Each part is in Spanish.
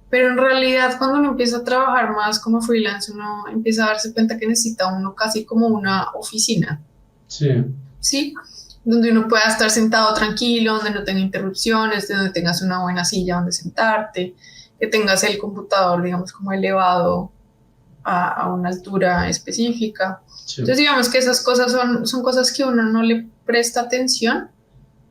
Pero en realidad cuando uno empieza a trabajar más como freelance, uno empieza a darse cuenta que necesita uno casi como una oficina, Sí, ¿sí? Donde uno pueda estar sentado tranquilo, donde no tenga interrupciones, donde tengas una buena silla donde sentarte, que tengas el computador, digamos, como elevado a una altura específica. sí. Entonces, digamos que esas cosas son cosas que uno no le presta atención,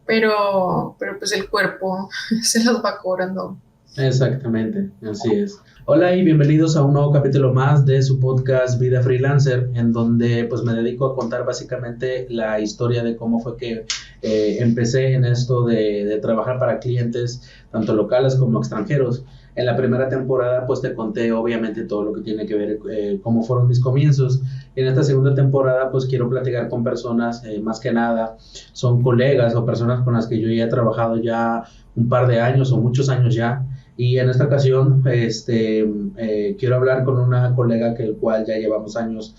pero pues el cuerpo se las va cobrando. Exactamente, así es. Hola y bienvenidos a un nuevo capítulo más de su podcast Vida Freelancer, en donde pues me dedico a contar básicamente la historia de cómo fue que empecé en esto de trabajar para clientes, tanto locales como extranjeros. En la primera temporada pues te conté obviamente todo lo que tiene que ver cómo fueron mis comienzos. En esta segunda temporada pues quiero platicar con personas, más que nada son colegas o personas con las que yo ya he trabajado ya un par de años o muchos años ya, y en esta ocasión quiero hablar con una colega que el cual ya llevamos años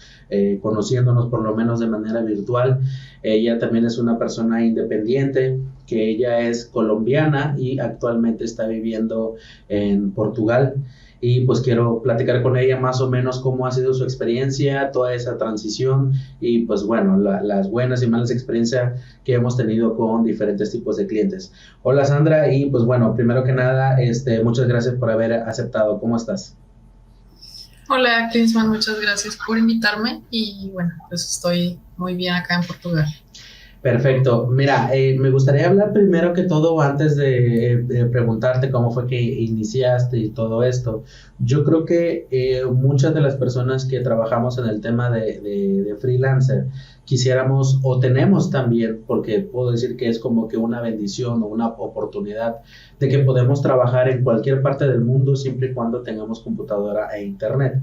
conociéndonos por lo menos de manera virtual. Ella también es una persona independiente, que ella es colombiana y actualmente está viviendo en Portugal. Y pues quiero platicar con ella más o menos cómo ha sido su experiencia, toda esa transición y pues bueno, las buenas y malas experiencias que hemos tenido con diferentes tipos de clientes. Hola Sandra, y pues bueno, primero que nada, muchas gracias por haber aceptado. ¿Cómo estás? Hola, Klinsman, muchas gracias por invitarme y bueno, pues estoy muy bien acá en Portugal. Perfecto. Mira, me gustaría hablar primero que todo, antes de preguntarte cómo fue que iniciaste y todo esto. Yo creo que muchas de las personas que trabajamos en el tema de freelancer quisiéramos o tenemos también, porque puedo decir que es como que una bendición o una oportunidad de que podemos trabajar en cualquier parte del mundo siempre y cuando tengamos computadora e internet.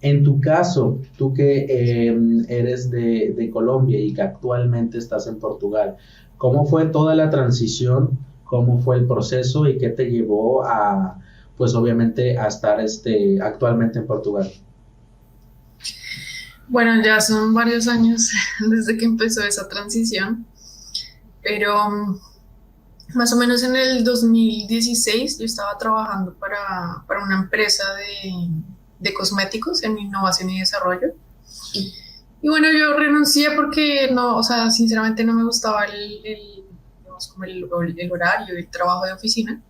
En tu caso, tú que eres de Colombia y que actualmente estás en Portugal, ¿cómo fue toda la transición? ¿Cómo fue el proceso y qué te llevó a, pues obviamente, a estar actualmente en Portugal? Bueno, ya son varios años desde que empezó esa transición, pero más o menos en el 2016 yo estaba trabajando para una empresa de cosméticos en innovación y desarrollo. Sí, Y bueno, yo renuncié porque no, o sea, sinceramente no me gustaba digamos, como el horario, el trabajo de oficina.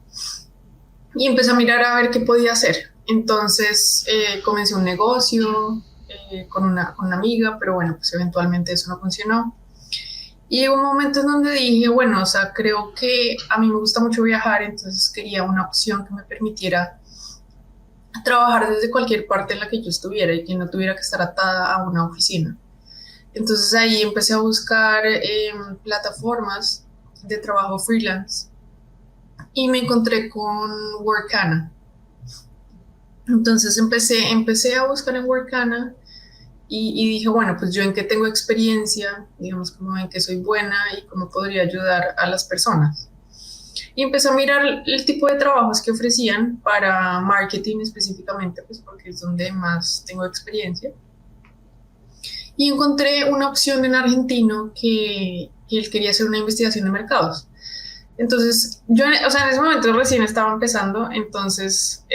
Y empecé a mirar a ver qué podía hacer. Entonces comencé un negocio con una amiga, pero bueno, pues eventualmente eso no funcionó. Y llegó un momento en donde dije, bueno, o sea, creo que a mí me gusta mucho viajar, entonces quería una opción que me permitiera trabajar desde cualquier parte en la que yo estuviera y que no tuviera que estar atada a una oficina. Entonces ahí empecé a buscar plataformas de trabajo freelance y me encontré con Workana. Entonces empecé a buscar en Workana y dije, bueno, pues yo en qué tengo experiencia, digamos, como en qué soy buena y cómo podría ayudar a las personas. Y empecé a mirar el tipo de trabajos que ofrecían para marketing específicamente, pues porque es donde más tengo experiencia. Y encontré una opción de un argentino que él quería hacer una investigación de mercados. Entonces, yo, o sea, en ese momento recién estaba empezando, entonces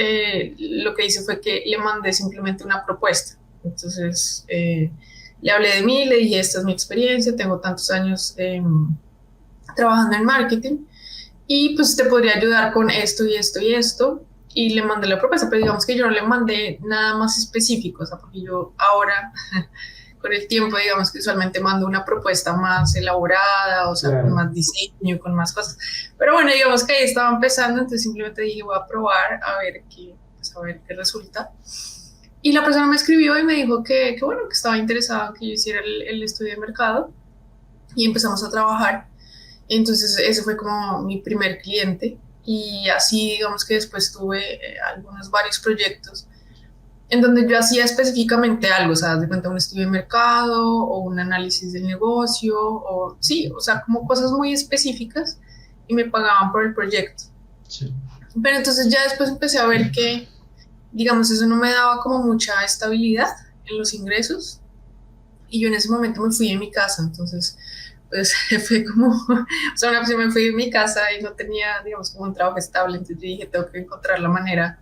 lo que hice fue que le mandé simplemente una propuesta. Entonces, le hablé de mí, le dije, esta es mi experiencia, tengo tantos años trabajando en marketing y pues te podría ayudar con esto y esto y esto. Y le mandé la propuesta, pero digamos que yo no le mandé nada más específico, o sea, porque yo ahora con el tiempo, digamos que usualmente mando una propuesta más elaborada, o sea, con claro. más diseño, con más cosas. Pero bueno, digamos que ahí estaba empezando, entonces simplemente dije, voy a probar pues, a ver qué resulta. Y la persona me escribió y me dijo que bueno, que estaba interesado que yo hiciera el estudio de mercado y empezamos a trabajar. Entonces ese fue como mi primer cliente y así digamos que después tuve algunos varios proyectos en donde yo hacía específicamente algo, o sea, de cuenta un estudio de mercado o un análisis del negocio, o sí, o sea, como cosas muy específicas y me pagaban por el proyecto. Sí. Pero entonces ya después empecé a ver que, digamos, eso no me daba como mucha estabilidad en los ingresos y yo en ese momento me fui de mi casa, entonces pues fue como, o sea, una opción me fui de mi casa y no tenía, digamos, como un trabajo estable, entonces yo dije, tengo que encontrar la manera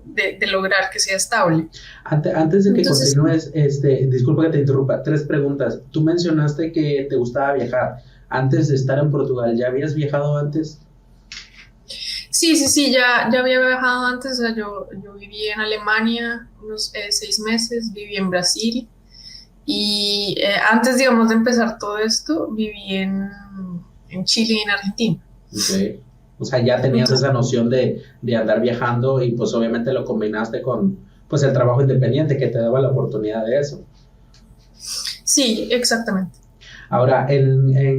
de lograr que sea estable. Antes de que Entonces, continúes, disculpa que te interrumpa, 3 preguntas. Tú mencionaste que te gustaba viajar. Antes de estar en Portugal, ¿ya habías viajado antes? sí, ya había viajado antes, o sea, yo viví en Alemania unos 6 meses, viví en Brasil y antes, digamos, de empezar todo esto, viví en Chile y en Argentina. Okay. O sea, ya tenías Entonces, esa noción de andar viajando y pues obviamente lo combinaste con pues el trabajo independiente que te daba la oportunidad de eso. sí, exactamente. Ahora,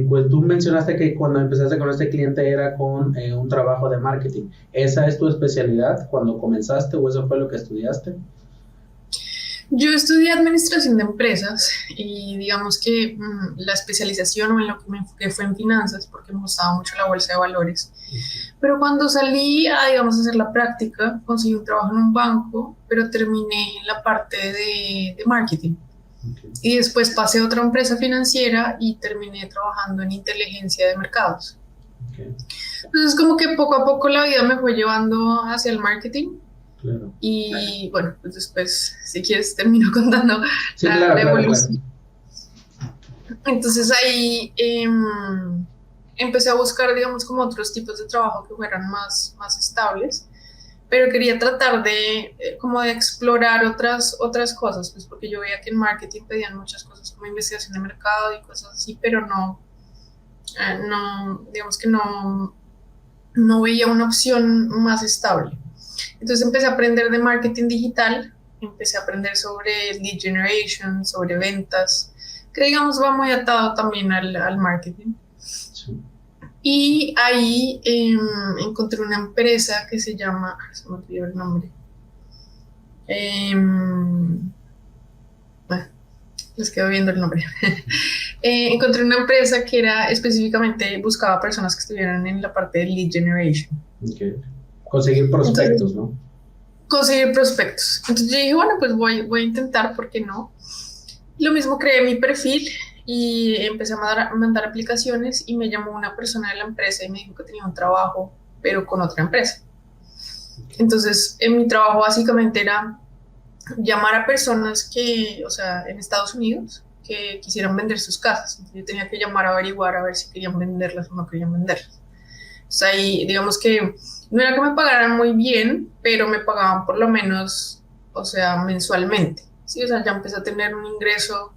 pues, tú mencionaste que cuando empezaste con este cliente era con un trabajo de marketing. ¿Esa es tu especialidad cuando comenzaste o eso fue lo que estudiaste? Yo estudié administración de empresas y digamos que la especialización o en lo que me enfoqué fue en finanzas porque me gustaba mucho la bolsa de valores. Pero cuando salí a, digamos, hacer la práctica, conseguí un trabajo en un banco, pero terminé en la parte de marketing. Okay, Y después pasé a otra empresa financiera y terminé trabajando en inteligencia de mercados. okay, Entonces, como que poco a poco la vida me fue llevando hacia el marketing. claro. Y bueno, pues después, si quieres, termino contando Sí, la claro, claro. evolución. Entonces ahí empecé a buscar, digamos, como otros tipos de trabajo que fueran más estables, pero quería tratar de, como de explorar otras cosas, pues porque yo veía que en marketing pedían muchas cosas como investigación de mercado y cosas así, pero no digamos que no veía una opción más estable. Entonces empecé a aprender de marketing digital, empecé a aprender sobre lead generation, sobre ventas, que digamos va muy atado también al marketing. Sí. Y ahí encontré una empresa que se llama, se me olvidó el nombre, bueno, les quedo viendo el nombre. Encontré una empresa que era específicamente, buscaba personas que estuvieran en la parte de lead generation. Okay. Conseguir Entonces, prospectos, ¿no? conseguir prospectos. Entonces yo dije, bueno, pues voy a intentar, ¿por qué no? Lo mismo creé mi perfil y empecé a mandar aplicaciones y me llamó una persona de la empresa y me dijo que tenía un trabajo, pero con otra empresa. Entonces, en mi trabajo básicamente era llamar a personas que, o sea, en Estados Unidos, que quisieran vender sus casas. Entonces, yo tenía que llamar a averiguar a ver si querían venderlas o no querían venderlas. O sea, ahí, digamos que no era que me pagaran muy bien, pero me pagaban por lo menos, o sea, mensualmente. Sí, o sea, ya empecé a tener un ingreso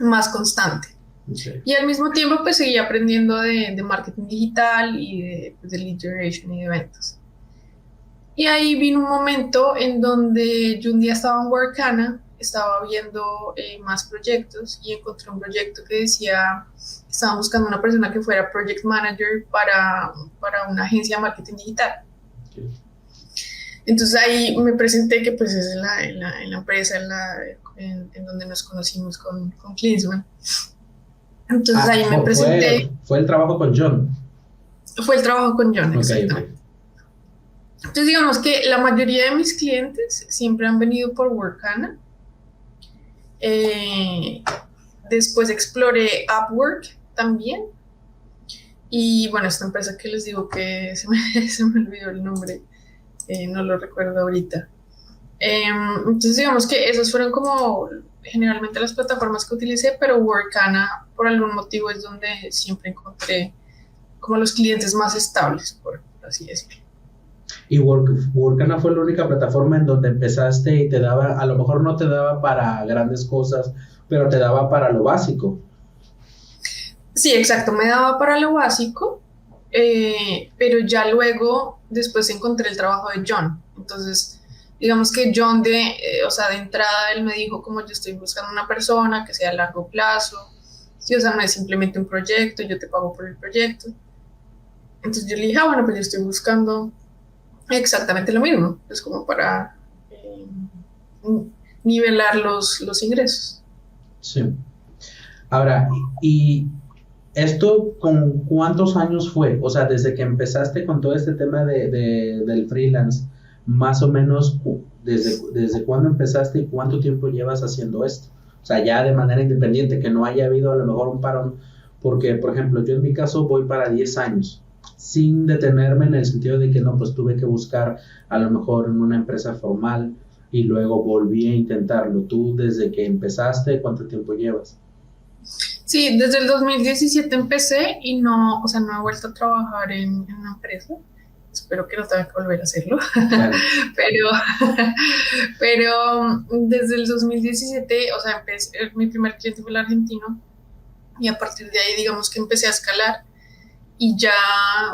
más constante. Okay. Y al mismo tiempo, pues seguí aprendiendo de marketing digital y pues, de lead generation y de ventas. Y ahí vino un momento en donde yo un día estaba en Workana, estaba viendo más proyectos y encontré un proyecto que decía, estaban buscando una persona que fuera project manager para una agencia de marketing digital. Okay. Entonces ahí me presenté, que pues es en la empresa en donde nos conocimos con Klinsmann. Entonces ahí me presenté, fue el trabajo con John. fue el trabajo con John, Okay, exactamente. okay. Entonces digamos que la mayoría de mis clientes siempre han venido por Workana. Después exploré Upwork también. Y bueno, esta empresa que les digo que se me olvidó el nombre, no lo recuerdo ahorita. Entonces digamos que esas fueron como generalmente las plataformas que utilicé, pero Workana por algún motivo es donde siempre encontré como los clientes más estables, por así decirlo. Y Workana fue la única plataforma en donde empezaste y te daba, a lo mejor no te daba para grandes cosas, pero te daba para lo básico. Sí, exacto, me daba para lo básico, pero ya luego, después encontré el trabajo de John. Entonces, digamos que John, o sea, de entrada, él me dijo como yo estoy buscando una persona que sea a largo plazo, sí, o sea, no es simplemente un proyecto, yo te pago por el proyecto. Entonces yo le dije, bueno, pues yo estoy buscando exactamente lo mismo, es como para nivelar los ingresos. Sí. Ahora, ¿y esto con cuántos años fue? O sea, desde que empezaste con todo este tema del freelance, más o menos, desde cuándo empezaste y cuánto tiempo llevas haciendo esto. O sea, ya de manera independiente, que no haya habido a lo mejor un parón, porque, por ejemplo, yo en mi caso voy para 10 años sin detenerme en el sentido de que no, pues tuve que buscar a lo mejor en una empresa formal y luego volví a intentarlo. Tú desde que empezaste, ¿cuánto tiempo llevas? Sí, desde el 2017 empecé y no, o sea, no he vuelto a trabajar en una empresa. Espero que no tenga que volver a hacerlo. Claro. pero, pero desde el 2017, o sea, mi primer cliente fue el argentino y a partir de ahí, digamos que empecé a escalar y ya,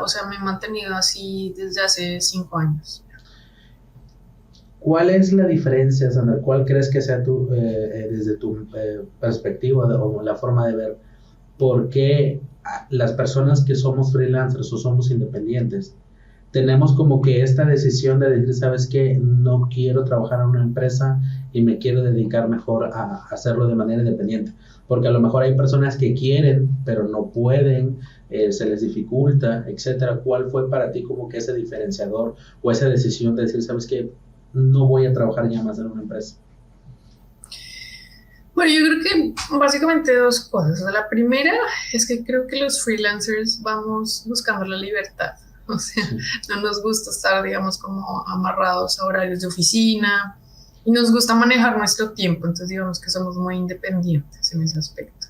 o sea, me he mantenido así desde hace 5 años. ¿Cuál es la diferencia, Sandra? ¿Cuál crees que sea desde tu perspectiva o la forma de ver por qué las personas que somos freelancers o somos independientes tenemos como que esta decisión de decir, sabes qué, no quiero trabajar en una empresa y me quiero dedicar mejor a hacerlo de manera independiente? Porque a lo mejor hay personas que quieren, pero no pueden, se les dificulta, etcétera. ¿Cuál fue para ti como que ese diferenciador o esa decisión de decir, sabes qué, no voy a trabajar ya más en una empresa? Bueno, yo creo que básicamente dos cosas. O sea, la primera es que creo que los freelancers vamos buscando la libertad. O sea, Sí, no nos gusta estar, digamos, como amarrados a horarios de oficina y nos gusta manejar nuestro tiempo. Entonces, digamos que somos muy independientes en ese aspecto.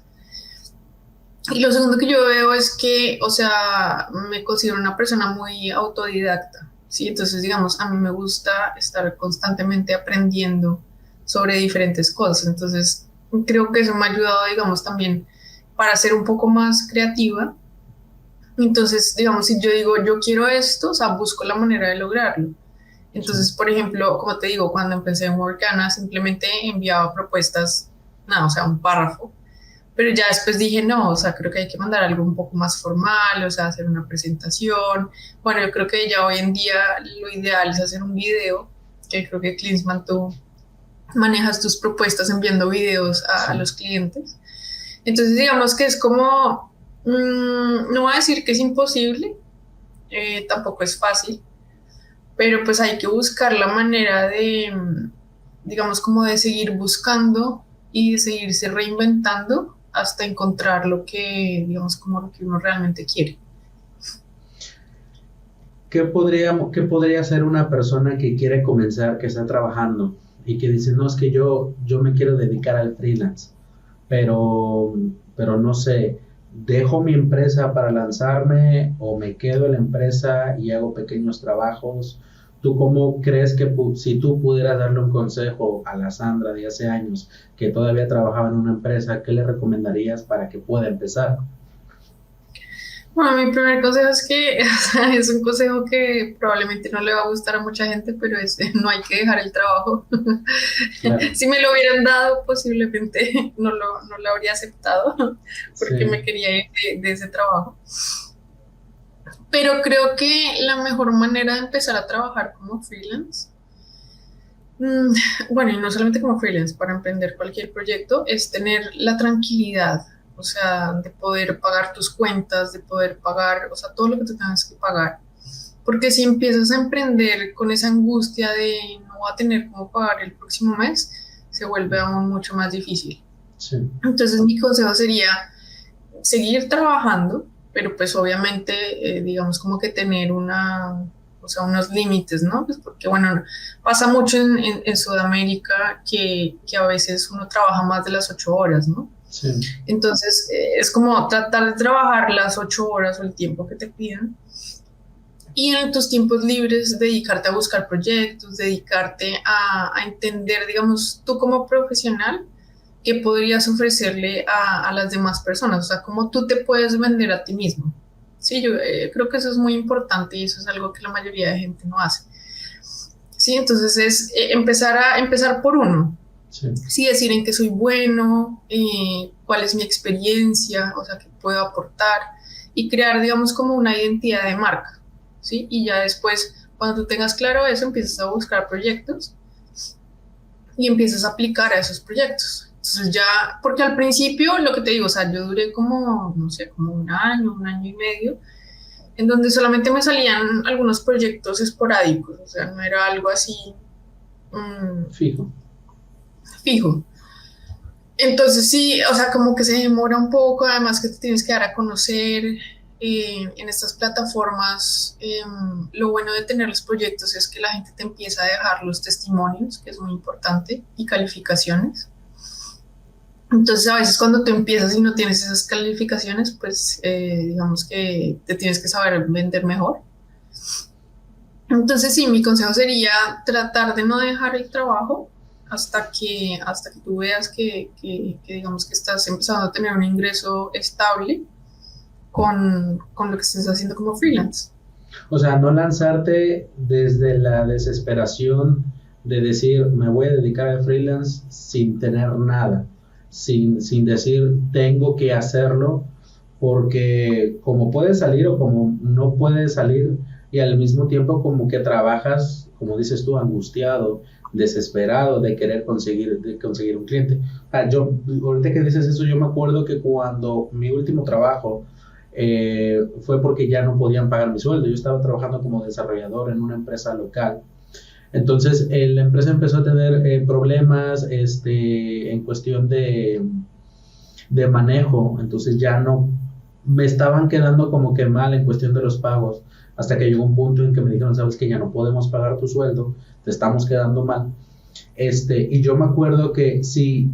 Y lo segundo que yo veo es que, o sea, me considero una persona muy autodidacta, ¿sí? Entonces, digamos, a mí me gusta estar constantemente aprendiendo sobre diferentes cosas. Entonces, creo que eso me ha ayudado, digamos, también para ser un poco más creativa. Entonces, digamos, si yo digo, yo quiero esto, o sea, busco la manera de lograrlo. sí, Entonces, por ejemplo, como te digo, cuando empecé en Workana, simplemente enviaba propuestas, nada, o sea, un párrafo, pero ya después dije, no, o sea, creo que hay que mandar algo un poco más formal, o sea, hacer una presentación. Bueno, yo creo que ya hoy en día lo ideal es hacer un video, que creo que Klinsmann, tú manejas tus propuestas enviando videos a sí. los clientes. Entonces, digamos que es como, no voy a decir que es imposible, tampoco es fácil, pero pues hay que buscar la manera de, digamos, como de seguir buscando y de seguirse reinventando hasta encontrar lo que, digamos, como lo que uno realmente quiere. Qué podría hacer una persona que quiere comenzar, que está trabajando y que dice, no, es que yo me quiero dedicar al freelance, pero, pero no sé, dejo mi empresa para lanzarme o me quedo en la empresa y hago pequeños trabajos? ¿Tú cómo crees que si tú pudieras darle un consejo a la Sandra de hace años que todavía trabajaba en una empresa, qué le recomendarías para que pueda empezar? Bueno, mi primer consejo es que, o sea, es un consejo que probablemente no le va a gustar a mucha gente, pero es no hay que dejar el trabajo. Claro, Si me lo hubieran dado, posiblemente no lo habría aceptado porque me sí, quería ir de ese trabajo. Pero creo que la mejor manera de empezar a trabajar como freelance, mm, bueno, y no solamente como freelance, para emprender cualquier proyecto, es tener la tranquilidad, o sea, de poder pagar tus cuentas, de poder pagar, o sea, todo lo que te tengas que pagar. Porque si empiezas a emprender con esa angustia de no voy a tener cómo pagar el próximo mes, se vuelve aún mucho más difícil. sí. Entonces, mi consejo sería seguir trabajando, pero pues obviamente, digamos, como que tener o sea, unos límites, ¿no? Pues porque, bueno, pasa mucho en Sudamérica que a veces uno trabaja más de las 8 horas, ¿no? Sí. Entonces, es como tratar de trabajar las 8 horas o el tiempo que te pidan y en tus tiempos libres dedicarte a buscar proyectos, dedicarte a entender, digamos, tú como profesional, qué podrías ofrecerle a las demás personas, o sea, cómo tú te puedes vender a ti mismo. Sí, yo creo que eso es muy importante y eso es algo que la mayoría de gente no hace. Sí, entonces es empezar por uno. Sí. Sí, decir en qué soy bueno, cuál es mi experiencia, o sea, qué puedo aportar y crear, digamos, como una identidad de marca. ¿Sí? Y ya después, cuando tú tengas claro eso, empiezas a buscar proyectos y empiezas a aplicar a esos proyectos. Entonces ya, porque al principio, lo que te digo, o sea, yo duré como, no sé, como un año y medio, en donde solamente me salían algunos proyectos esporádicos, o sea, no era algo así Fijo. fijo. Entonces sí, o sea, como que se demora un poco, además que te tienes que dar a conocer, en estas plataformas, lo bueno de tener los proyectos es que la gente te empieza a dejar los testimonios, que es muy importante, y calificaciones. Entonces, a veces cuando tú empiezas y no tienes esas calificaciones, pues digamos que te tienes que saber vender mejor. Entonces, sí, mi consejo sería tratar de no dejar el trabajo hasta que tú veas que digamos que estás empezando a tener un ingreso estable con lo que estés haciendo como freelance. O sea, no lanzarte desde la desesperación de decir, me voy a dedicar al freelance sin tener nada, sin decir, tengo que hacerlo, porque como puede salir o como no puede salir, y al mismo tiempo como que trabajas, como dices tú, angustiado, desesperado de conseguir un cliente. Yo, ahorita que dices eso, yo me acuerdo que cuando mi último trabajo, fue porque ya no podían pagar mi sueldo. Yo estaba trabajando como desarrollador en una empresa local. Entonces, la empresa empezó a tener problemas en cuestión de manejo. Entonces, ya no me estaban quedando como que mal en cuestión de los pagos. Hasta que llegó un punto en que me dijeron, sabes que ya no podemos pagar tu sueldo, te estamos quedando mal. Y yo me acuerdo que si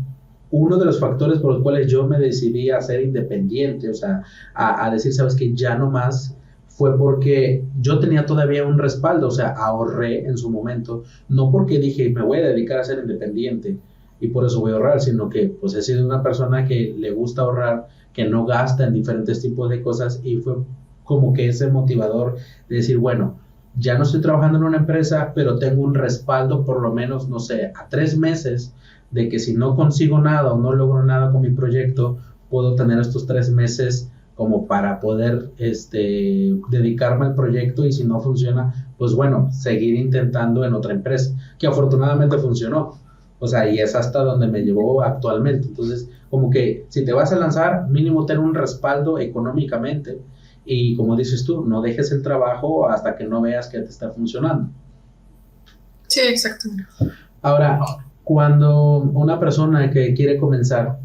uno de los factores por los cuales yo me decidí a ser independiente, o sea, a decir, sabes que ya no más, fue porque yo tenía todavía un respaldo, o sea, ahorré en su momento, no porque dije, me voy a dedicar a ser independiente y por eso voy a ahorrar, sino que pues he sido una persona que le gusta ahorrar, que no gasta en diferentes tipos de cosas, y fue como que ese motivador de decir, bueno, ya no estoy trabajando en una empresa, pero tengo un respaldo por lo menos, no sé, a 3 meses, de que si no consigo nada o no logro nada con mi proyecto, puedo tener estos 3 meses como para poder dedicarme al proyecto, y si no funciona, pues bueno, seguir intentando en otra empresa, que afortunadamente funcionó. O sea, y es hasta donde me llevó actualmente. Entonces, como que si te vas a lanzar, mínimo ten un respaldo económicamente, y como dices tú, no dejes el trabajo hasta que no veas que te está funcionando. Sí, exacto. Ahora, cuando una persona que quiere comenzar,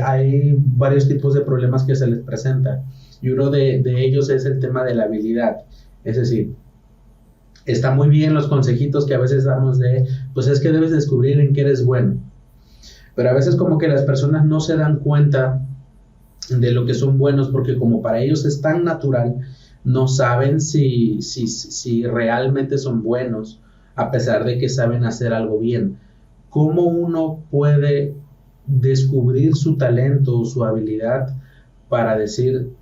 hay varios tipos de problemas que se les presentan, y uno de ellos es el tema de la habilidad. Es decir, está muy bien los consejitos que a veces damos de, pues es que debes descubrir en qué eres bueno, pero a veces como que las personas no se dan cuenta de lo que son buenos, porque como para ellos es tan natural, no saben si realmente son buenos, a pesar de que saben hacer algo bien. ¿Cómo uno puede descubrir su talento o su habilidad para decir,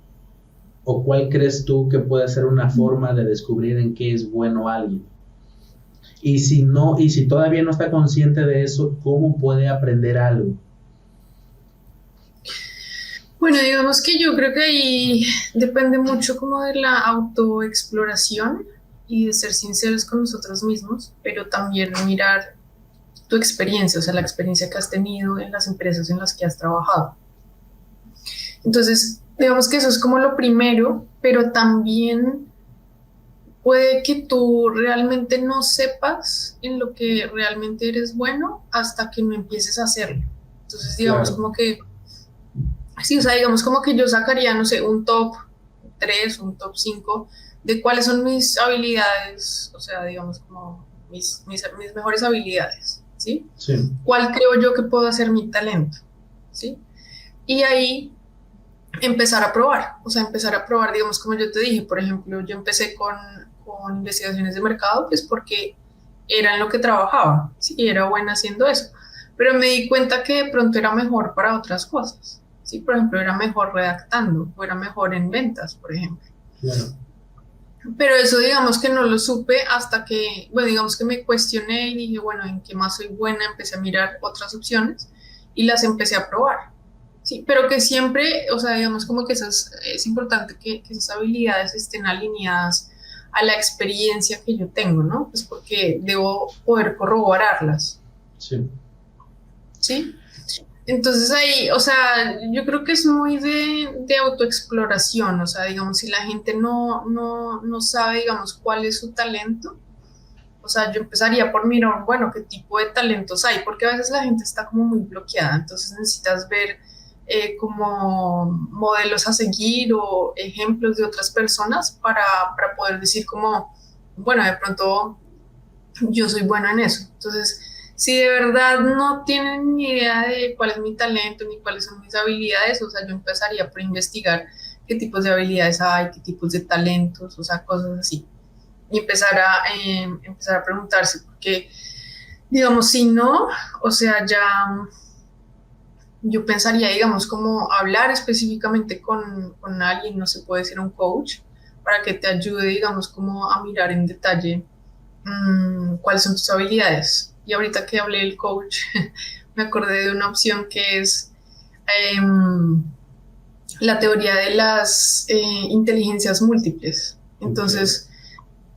o cuál crees tú que puede ser una forma de descubrir en qué es bueno alguien? Y si no, y si todavía no está consciente de eso, ¿cómo puede aprender algo? Bueno, digamos que yo creo que ahí depende mucho como de la autoexploración y de ser sinceros con nosotros mismos, pero también mirar tu experiencia, o sea, la experiencia que has tenido en las empresas en las que has trabajado. Entonces, digamos que eso es como lo primero, pero también puede que tú realmente no sepas en lo que realmente eres bueno hasta que no empieces a hacerlo. Entonces, digamos Claro. como que, sí, o sea, digamos como que yo sacaría, no sé, un top 3, un top 5 de cuáles son mis habilidades, o sea, digamos como mis mejores habilidades, ¿sí? Sí. ¿Cuál creo yo que puedo hacer mi talento? ¿Sí? Y ahí empezar a probar, o sea, empezar a probar, digamos, como yo te dije, por ejemplo, yo empecé con investigaciones de mercado, pues porque era en lo que trabajaba, sí, era buena haciendo eso, pero me di cuenta que de pronto era mejor para otras cosas, sí, por ejemplo, era mejor redactando, o era mejor en ventas, por ejemplo. Claro. Pero eso digamos que no lo supe hasta que, bueno, digamos que me cuestioné y dije, bueno, ¿en qué más soy buena? Empecé a mirar otras opciones y las empecé a probar. Sí, pero que siempre, o sea, digamos como que es importante que esas habilidades estén alineadas a la experiencia que yo tengo, ¿no? Pues porque debo poder corroborarlas, Sí. ¿sí? Entonces ahí, o sea, yo creo que es muy de autoexploración, o sea, digamos, si la gente no sabe, digamos, cuál es su talento, o sea, yo empezaría por mirar, bueno, qué tipo de talentos hay, porque a veces la gente está como muy bloqueada, entonces necesitas ver como modelos a seguir o ejemplos de otras personas para poder decir como, bueno, de pronto yo soy buena en eso. Entonces, si de verdad no tienen ni idea de cuál es mi talento ni cuáles son mis habilidades, o sea, yo empezaría por investigar qué tipos de habilidades hay, qué tipos de talentos, o sea, cosas así. Y empezar a preguntarse, porque, digamos, si no, o sea, ya yo pensaría, digamos, como hablar específicamente con alguien, no se puede ser un coach, para que te ayude, digamos, como a mirar en detalle cuáles son tus habilidades. Y ahorita que hablé del coach, me acordé de una opción que es em, la teoría de las inteligencias múltiples. Entonces,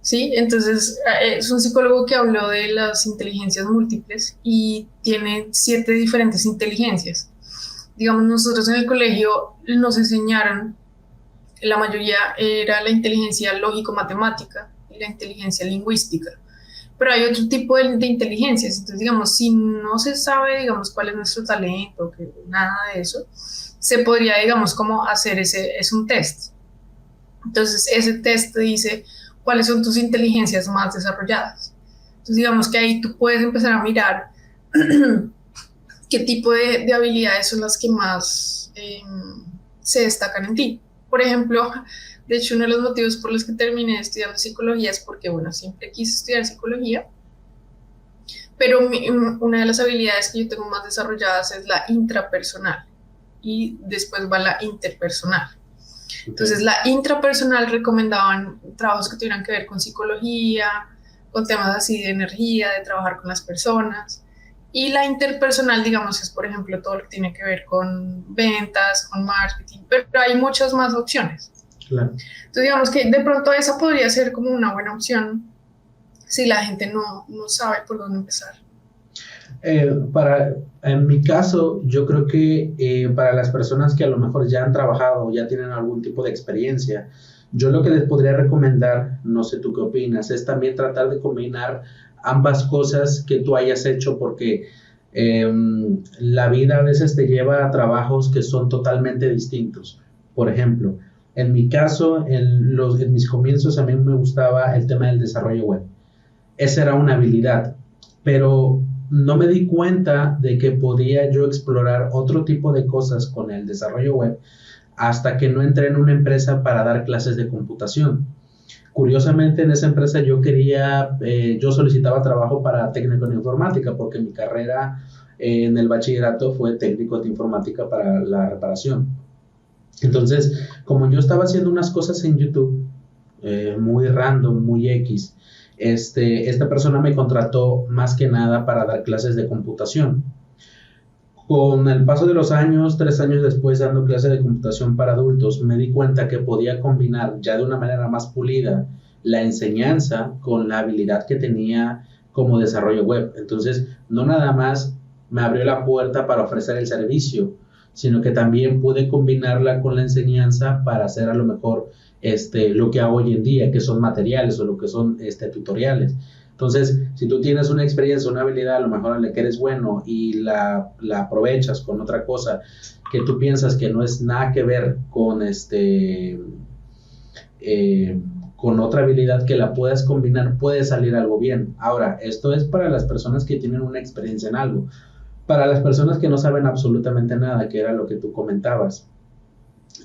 sí, entonces es un psicólogo que habló de las inteligencias múltiples y tiene 7 diferentes inteligencias. Digamos, nosotros en el colegio nos enseñaron, la mayoría era la inteligencia lógico-matemática y la inteligencia lingüística, pero hay otro tipo de inteligencias. Entonces, digamos, si no se sabe, digamos, cuál es nuestro talento, que nada de eso, se podría, digamos, como hacer es un test. Entonces, ese test te dice cuáles son tus inteligencias más desarrolladas. Entonces, digamos que ahí tú puedes empezar a mirar qué tipo de habilidades son las que más se destacan en ti. Por ejemplo, de hecho, uno de los motivos por los que terminé estudiando psicología es porque, bueno, siempre quise estudiar psicología, pero una de las habilidades que yo tengo más desarrolladas es la intrapersonal y después va la interpersonal. Entonces, la intrapersonal recomendaban trabajos que tuvieran que ver con psicología, con temas así de energía, de trabajar con las personas. Y la interpersonal, digamos, es, por ejemplo, todo lo que tiene que ver con ventas, con marketing, pero hay muchas más opciones. Claro. Entonces, digamos que de pronto esa podría ser como una buena opción si la gente no sabe por dónde empezar. En mi caso, yo creo que para las personas que a lo mejor ya han trabajado o ya tienen algún tipo de experiencia, yo lo que les podría recomendar, no sé tú qué opinas, es también tratar de combinar ambas cosas que tú hayas hecho, porque la vida a veces te lleva a trabajos que son totalmente distintos. Por ejemplo, en mi caso, en mis comienzos a mí me gustaba el tema del desarrollo web. Esa era una habilidad, pero no me di cuenta de que podía yo explorar otro tipo de cosas con el desarrollo web hasta que no entré en una empresa para dar clases de computación. Curiosamente, en esa empresa yo solicitaba trabajo para técnico en informática, porque mi carrera en el bachillerato fue técnico de informática para la reparación. Entonces, como yo estaba haciendo unas cosas en YouTube, muy random, muy X, esta persona me contrató más que nada para dar clases de computación. Con el paso de los años, 3 años después dando clases de computación para adultos, me di cuenta que podía combinar ya de una manera más pulida la enseñanza con la habilidad que tenía como desarrollo web. Entonces, no nada más me abrió la puerta para ofrecer el servicio, sino que también pude combinarla con la enseñanza para hacer a lo mejor lo que hago hoy en día, que son materiales o lo que son tutoriales. Entonces, si tú tienes una experiencia, una habilidad, a lo mejor en la que eres bueno y la aprovechas con otra cosa que tú piensas que no es nada que ver con con otra habilidad que la puedas combinar, puede salir algo bien. Ahora, esto es para las personas que tienen una experiencia en algo. Para las personas que no saben absolutamente nada, que era lo que tú comentabas,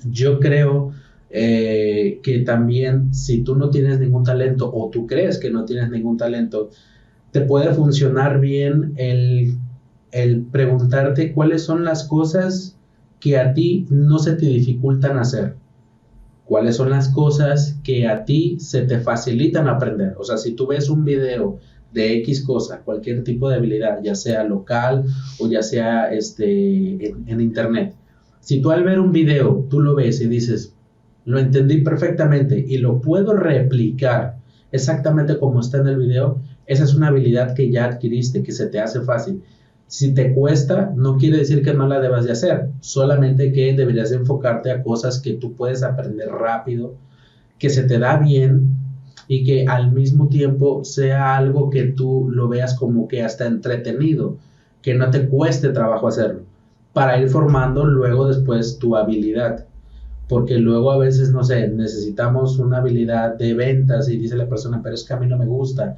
yo creo que también si tú no tienes ningún talento o tú crees que no tienes ningún talento, te puede funcionar bien el preguntarte cuáles son las cosas que a ti no se te dificultan hacer, cuáles son las cosas que a ti se te facilitan aprender. O sea, si tú ves un video de X cosa, cualquier tipo de habilidad, ya sea local o ya sea en internet, si tú al ver un video, tú lo ves y dices, lo entendí perfectamente y lo puedo replicar exactamente como está en el video, esa es una habilidad que ya adquiriste, que se te hace fácil. Si te cuesta, no quiere decir que no la debas de hacer, solamente que deberías de enfocarte a cosas que tú puedes aprender rápido, que se te da bien y que al mismo tiempo sea algo que tú lo veas como que hasta entretenido, que no te cueste trabajo hacerlo. para ir formando luego después tu habilidad. Porque luego a veces, no sé, necesitamos una habilidad de ventas y dice la persona, pero es que a mí no me gusta.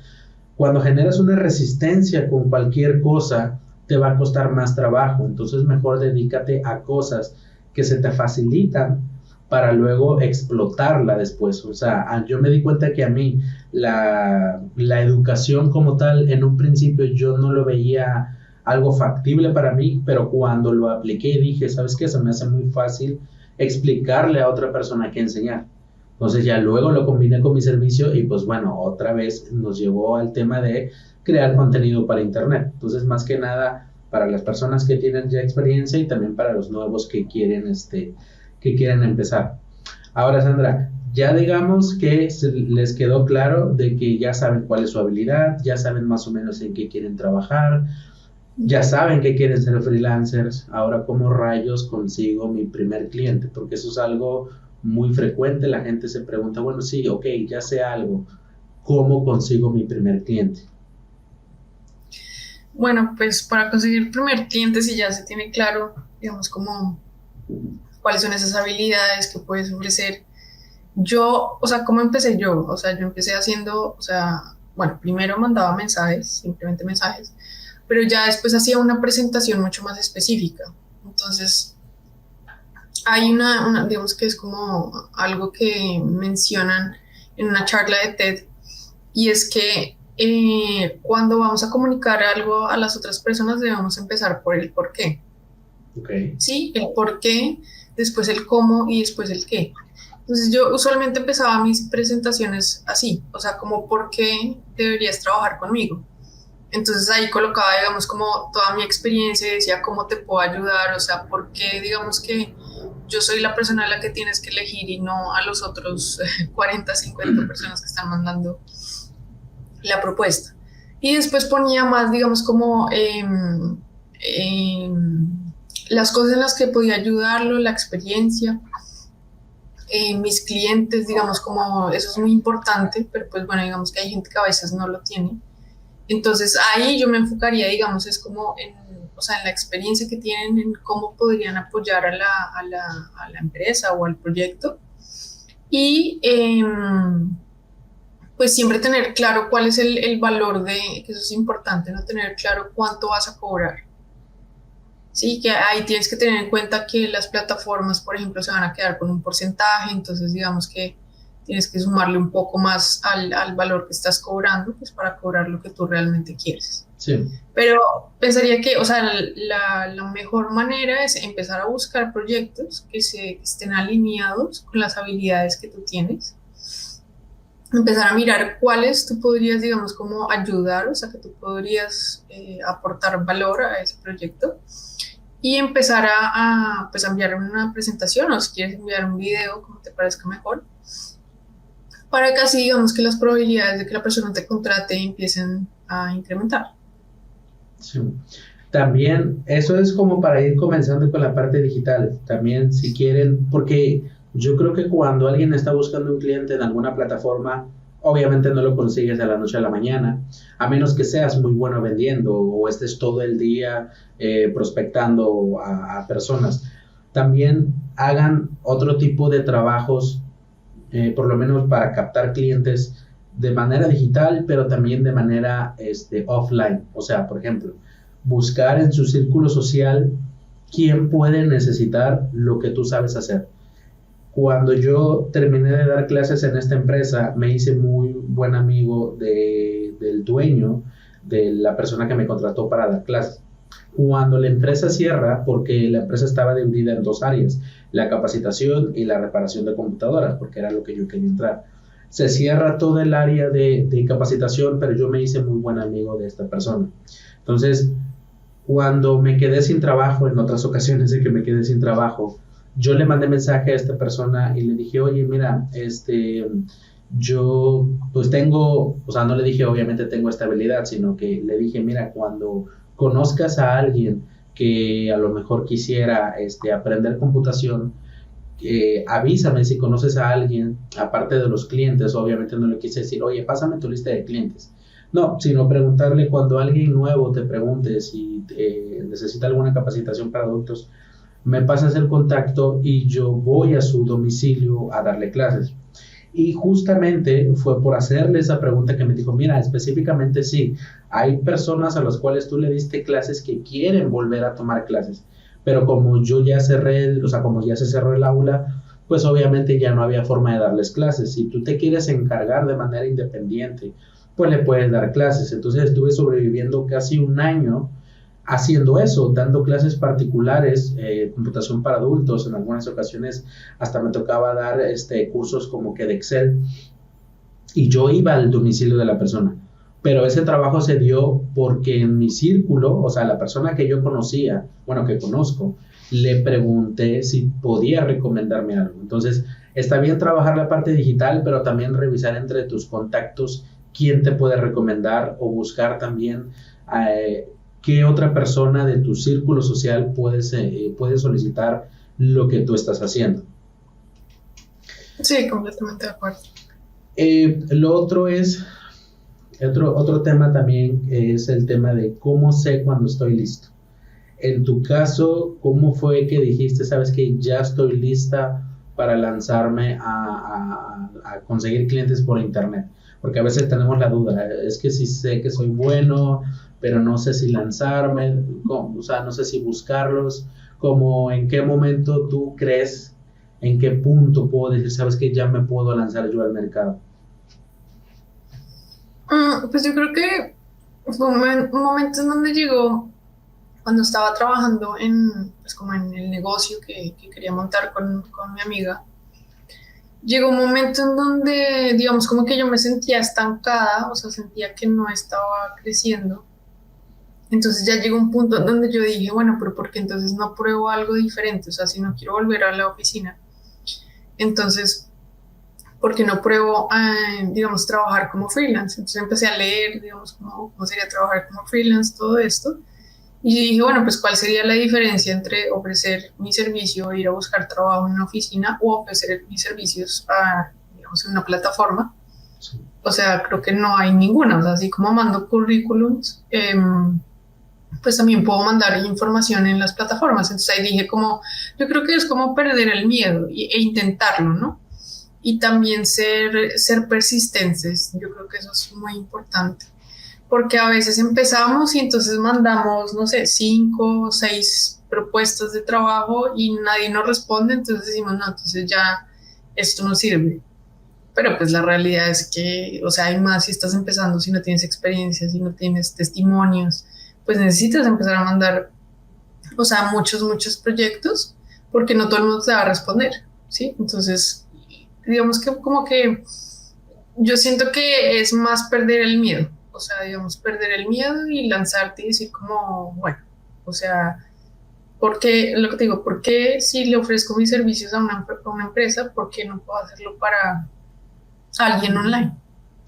Cuando generas una resistencia con cualquier cosa, te va a costar más trabajo. Entonces mejor dedícate a cosas que se te facilitan para luego explotarla después. O sea, yo me di cuenta que a mí la educación como tal, en un principio yo no lo veía algo factible para mí, pero cuando lo apliqué dije, ¿sabes qué? Se me hace muy fácil explicarle a otra persona qué enseñar. Entonces ya luego lo combiné con mi servicio y pues bueno, otra vez nos llevó al tema de crear contenido para internet. Entonces más que nada para las personas que tienen ya experiencia y también para los nuevos que quieren empezar. Ahora, Sandra, ya digamos que les quedó claro de que ya saben cuál es su habilidad, ya saben más o menos en qué quieren trabajar, ya saben que quieren ser freelancers. Ahora, ¿cómo rayos consigo mi primer cliente? Porque eso es algo muy frecuente. La gente se pregunta, bueno, sí, ok, ya sé algo. ¿Cómo consigo mi primer cliente? Bueno, pues para conseguir el primer cliente, si ya se tiene claro, digamos, como cuáles son esas habilidades que puedes ofrecer. Yo, o sea, ¿cómo empecé yo? O sea, yo empecé haciendo, o sea, bueno, primero mandaba mensajes, simplemente mensajes, pero ya después hacía una presentación mucho más específica. Entonces, hay digamos que es como algo que mencionan en una charla de TED, y es que cuando vamos a comunicar algo a las otras personas debemos empezar por el por qué. Okay. Sí, el por qué, después el cómo y después el qué. Entonces yo usualmente empezaba mis presentaciones así, o sea, como por qué deberías trabajar conmigo. Entonces ahí colocaba, digamos, como toda mi experiencia y decía cómo te puedo ayudar, o sea, por qué, digamos que yo soy la persona a la que tienes que elegir y no a los otros 40, 50 personas que están mandando la propuesta. Y después ponía más, digamos, como las cosas en las que podía ayudarlo, la experiencia, mis clientes, digamos, como eso es muy importante, pero pues bueno, digamos que hay gente que a veces no lo tiene. Entonces ahí yo me enfocaría, digamos, es como o sea, en la experiencia que tienen, en cómo podrían apoyar a la empresa o al proyecto. Y pues siempre tener claro cuál es el valor que eso es importante, ¿no? Tener claro cuánto vas a cobrar. Sí, que ahí tienes que tener en cuenta que las plataformas, por ejemplo, se van a quedar con un porcentaje, entonces digamos que tienes que sumarle un poco más al valor que estás cobrando, pues para cobrar lo que tú realmente quieres. Sí. Pero pensaría que, o sea, la mejor manera es empezar a buscar proyectos que estén alineados con las habilidades que tú tienes. Empezar a mirar cuáles tú podrías, digamos, como ayudar, o sea, que tú podrías aportar valor a ese proyecto. Y empezar pues, a enviar una presentación, o si quieres enviar un video, como te parezca mejor, para que así digamos que las probabilidades de que la persona te contrate empiecen a incrementar. Sí. También eso es como para ir comenzando con la parte digital. También si quieren, porque yo creo que cuando alguien está buscando un cliente en alguna plataforma, obviamente no lo consigues de la noche a la mañana, a menos que seas muy bueno vendiendo o estés todo el día prospectando a personas. También hagan otro tipo de trabajos, por lo menos para captar clientes de manera digital, pero también de manera offline. O sea, por ejemplo, buscar en su círculo social quién puede necesitar lo que tú sabes hacer. Cuando yo terminé de dar clases en esta empresa, me hice muy buen amigo del dueño, de la persona que me contrató para dar clases. Cuando la empresa cierra, porque la empresa estaba dividida en dos áreas, la capacitación y la reparación de computadoras, porque era lo que yo quería entrar. Se cierra todo el área de capacitación, pero yo me hice muy buen amigo de esta persona. Entonces, cuando me quedé sin trabajo, en otras ocasiones de que me quedé sin trabajo, yo le mandé mensaje a esta persona y le dije, oye, mira, yo pues tengo, o sea, no le dije obviamente tengo esta habilidad, sino que le dije, mira, cuando conozcas a alguien que a lo mejor quisiera aprender computación, avísame si conoces a alguien, aparte de los clientes. Obviamente no le quise decir, oye, pásame tu lista de clientes. No, sino preguntarle cuando alguien nuevo te pregunte si necesita alguna capacitación para adultos, me pasas el contacto y yo voy a su domicilio a darle clases. Y justamente fue por hacerle esa pregunta que me dijo, mira, específicamente sí, hay personas a las cuales tú le diste clases que quieren volver a tomar clases, pero como yo ya cerré, o sea, como ya se cerró el aula, pues obviamente ya no había forma de darles clases. Si tú te quieres encargar de manera independiente, pues le puedes dar clases. Entonces estuve sobreviviendo casi un año haciendo eso, dando clases particulares, computación para adultos. En algunas ocasiones hasta me tocaba dar cursos como que de Excel, y yo iba al domicilio de la persona. Pero ese trabajo se dio porque en mi círculo, o sea, la persona que yo conocía, bueno, que conozco, le pregunté si podía recomendarme algo. Entonces, está bien trabajar la parte digital, pero también revisar entre tus contactos quién te puede recomendar, o buscar también qué otra persona de tu círculo social puede solicitar lo que tú estás haciendo. Sí, completamente de acuerdo. Lo otro es, otro tema también es el tema de cómo sé cuando estoy listo. En tu caso, ¿cómo fue que dijiste, sabes que ya estoy lista para lanzarme a conseguir clientes por internet? Porque a veces tenemos la duda, es que sí sé que soy bueno, pero no sé si lanzarme, o sea, no sé si buscarlos. Como en qué momento tú crees, en qué punto puedo decir, sabes que ya me puedo lanzar yo al mercado. Pues yo creo que fue un momento en donde llegó cuando estaba trabajando pues como en el negocio que quería montar con mi amiga. Llegó un momento en donde, digamos, como que yo me sentía estancada, o sea, sentía que no estaba creciendo. Entonces ya llegó un punto en donde yo dije, bueno, pero ¿por qué entonces no pruebo algo diferente? O sea, si no quiero volver a la oficina, entonces, ¿por qué no pruebo, digamos, trabajar como freelance? Entonces empecé a leer, digamos, cómo sería trabajar como freelance, todo esto. Y yo dije, bueno, pues ¿cuál sería la diferencia entre ofrecer mi servicio, ir a buscar trabajo en una oficina, o ofrecer mis servicios digamos, en una plataforma? Sí. O sea, creo que no hay ninguna. O sea, así como mando currículums, pues también puedo mandar información en las plataformas. Entonces ahí dije como, yo creo que es como perder el miedo e intentarlo, ¿no? Y también ser persistentes. Yo creo que eso es muy importante. Porque a veces empezamos y entonces mandamos, no sé, 5 o 6 propuestas de trabajo y nadie nos responde, entonces decimos, no, entonces ya esto no sirve. Pero pues la realidad es que, o sea, hay más si estás empezando, si no tienes experiencia, si no tienes testimonios, pues necesitas empezar a mandar, o sea, muchos proyectos, porque no todo el mundo te va a responder, ¿sí? Entonces, digamos que como que yo siento que es más perder el miedo, o sea, digamos, perder el miedo y lanzarte y decir como, bueno, o sea, porque, lo que te digo, ¿por qué si le ofrezco mis servicios a una empresa, por qué no puedo hacerlo para alguien online?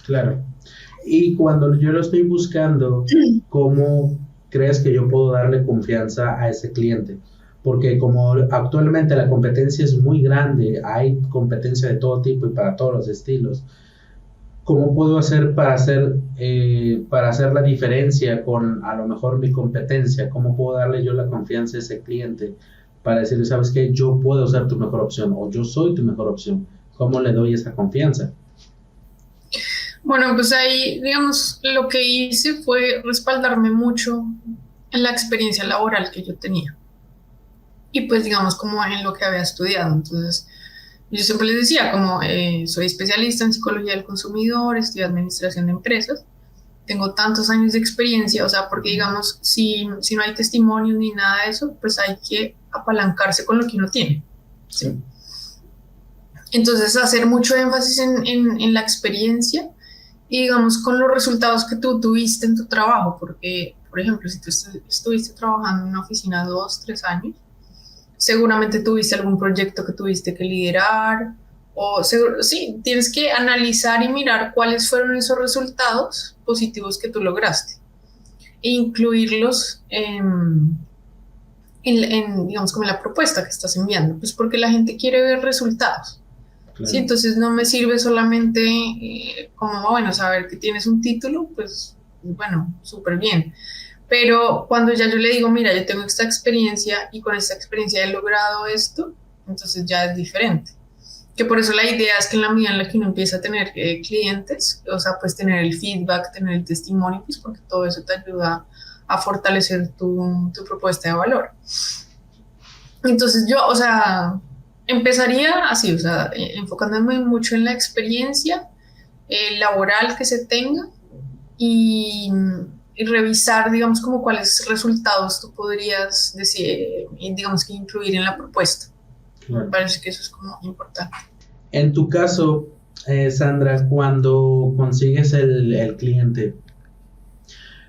Claro. Y cuando yo lo estoy buscando, ¿cómo crees que yo puedo darle confianza a ese cliente? Porque como actualmente la competencia es muy grande, hay competencia de todo tipo y para todos los estilos. ¿Cómo puedo hacer para hacer la diferencia con a lo mejor mi competencia? ¿Cómo puedo darle yo la confianza a ese cliente para decirle, sabes qué, yo puedo ser tu mejor opción o yo soy tu mejor opción? ¿Cómo le doy esa confianza? Bueno, pues ahí, digamos, lo que hice fue respaldarme mucho en la experiencia laboral que yo tenía y pues digamos como en lo que había estudiado. Entonces, yo siempre les decía como soy especialista en psicología del consumidor, estudié administración de empresas, tengo tantos años de experiencia, o sea, porque digamos, si no hay testimonios ni nada de eso, pues hay que apalancarse con lo que uno tiene, ¿sí? Sí. Entonces, hacer mucho énfasis en la experiencia y digamos con los resultados que tú tuviste en tu trabajo, porque, por ejemplo, si tú estuviste trabajando en una oficina 2, 3 años, seguramente tuviste algún proyecto que tuviste que liderar, o seguro, sí, tienes que analizar y mirar cuáles fueron esos resultados positivos que tú lograste e incluirlos digamos, como en la propuesta que estás enviando, pues porque la gente quiere ver resultados. Claro. Sí, entonces no me sirve solamente como, bueno, saber que tienes un título, pues bueno, súper bien, Pero cuando ya yo le digo, mira, yo tengo esta experiencia y con esta experiencia he logrado esto, entonces ya es diferente. Que por eso la idea es que en la medida en la que uno empieza a tener clientes, o sea, pues tener el feedback, tener el testimonio, pues porque todo eso te ayuda a fortalecer tu propuesta de valor. Entonces yo, o sea, empezaría así, o sea, enfocándome mucho en la experiencia laboral que se tenga y, y revisar, digamos, como cuáles resultados tú podrías decir, digamos, que incluir en la propuesta. Me parece que eso es como importante. En tu caso, Sandra, cuando consigues el cliente,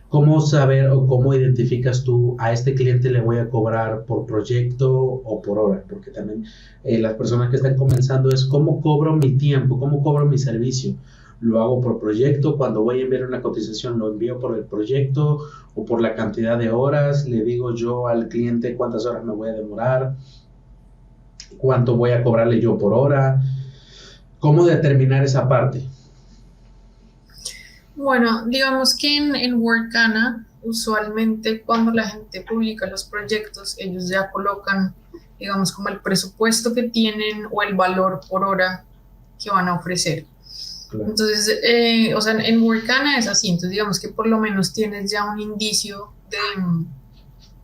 ¿cómo saber o cómo identificas tú a este cliente le voy a cobrar por proyecto o por hora? Porque también las personas que están comenzando es cómo cobro mi tiempo, cómo cobro mi servicio. Lo hago por proyecto, cuando voy a enviar una cotización lo envío por el proyecto o por la cantidad de horas, le digo yo al cliente cuántas horas me voy a demorar, cuánto voy a cobrarle yo por hora. ¿Cómo determinar esa parte? Bueno, digamos que en Workana, usualmente cuando la gente publica los proyectos, ellos ya colocan, digamos, como el presupuesto que tienen o el valor por hora que van a ofrecer. Claro. Entonces, o sea, en Workana es así, entonces digamos que por lo menos tienes ya un indicio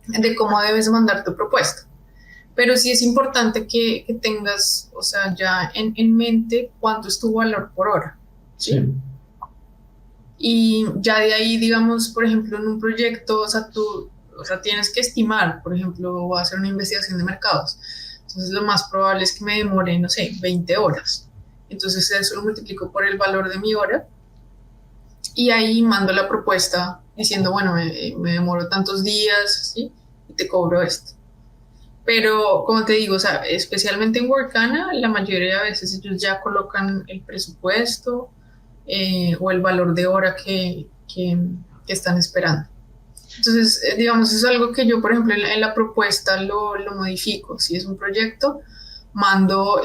de cómo debes mandar tu propuesta. Pero sí es importante que tengas, o sea, ya en mente cuánto es tu valor por hora. ¿Sí? Y ya de ahí, digamos, por ejemplo, en un proyecto, o sea, tienes que estimar, por ejemplo, voy a hacer una investigación de mercados. Entonces, lo más probable es que me demore, no sé, 20 horas. Entonces, eso lo multiplico por el valor de mi hora y ahí mando la propuesta diciendo, bueno, me demoro tantos días, ¿sí? Y te cobro esto. Pero, como te digo, o sea, especialmente en Workana, la mayoría de veces ellos ya colocan el presupuesto o el valor de hora que están esperando. Entonces, digamos, es algo que yo, por ejemplo, en la propuesta lo modifico. Si es un proyecto, mando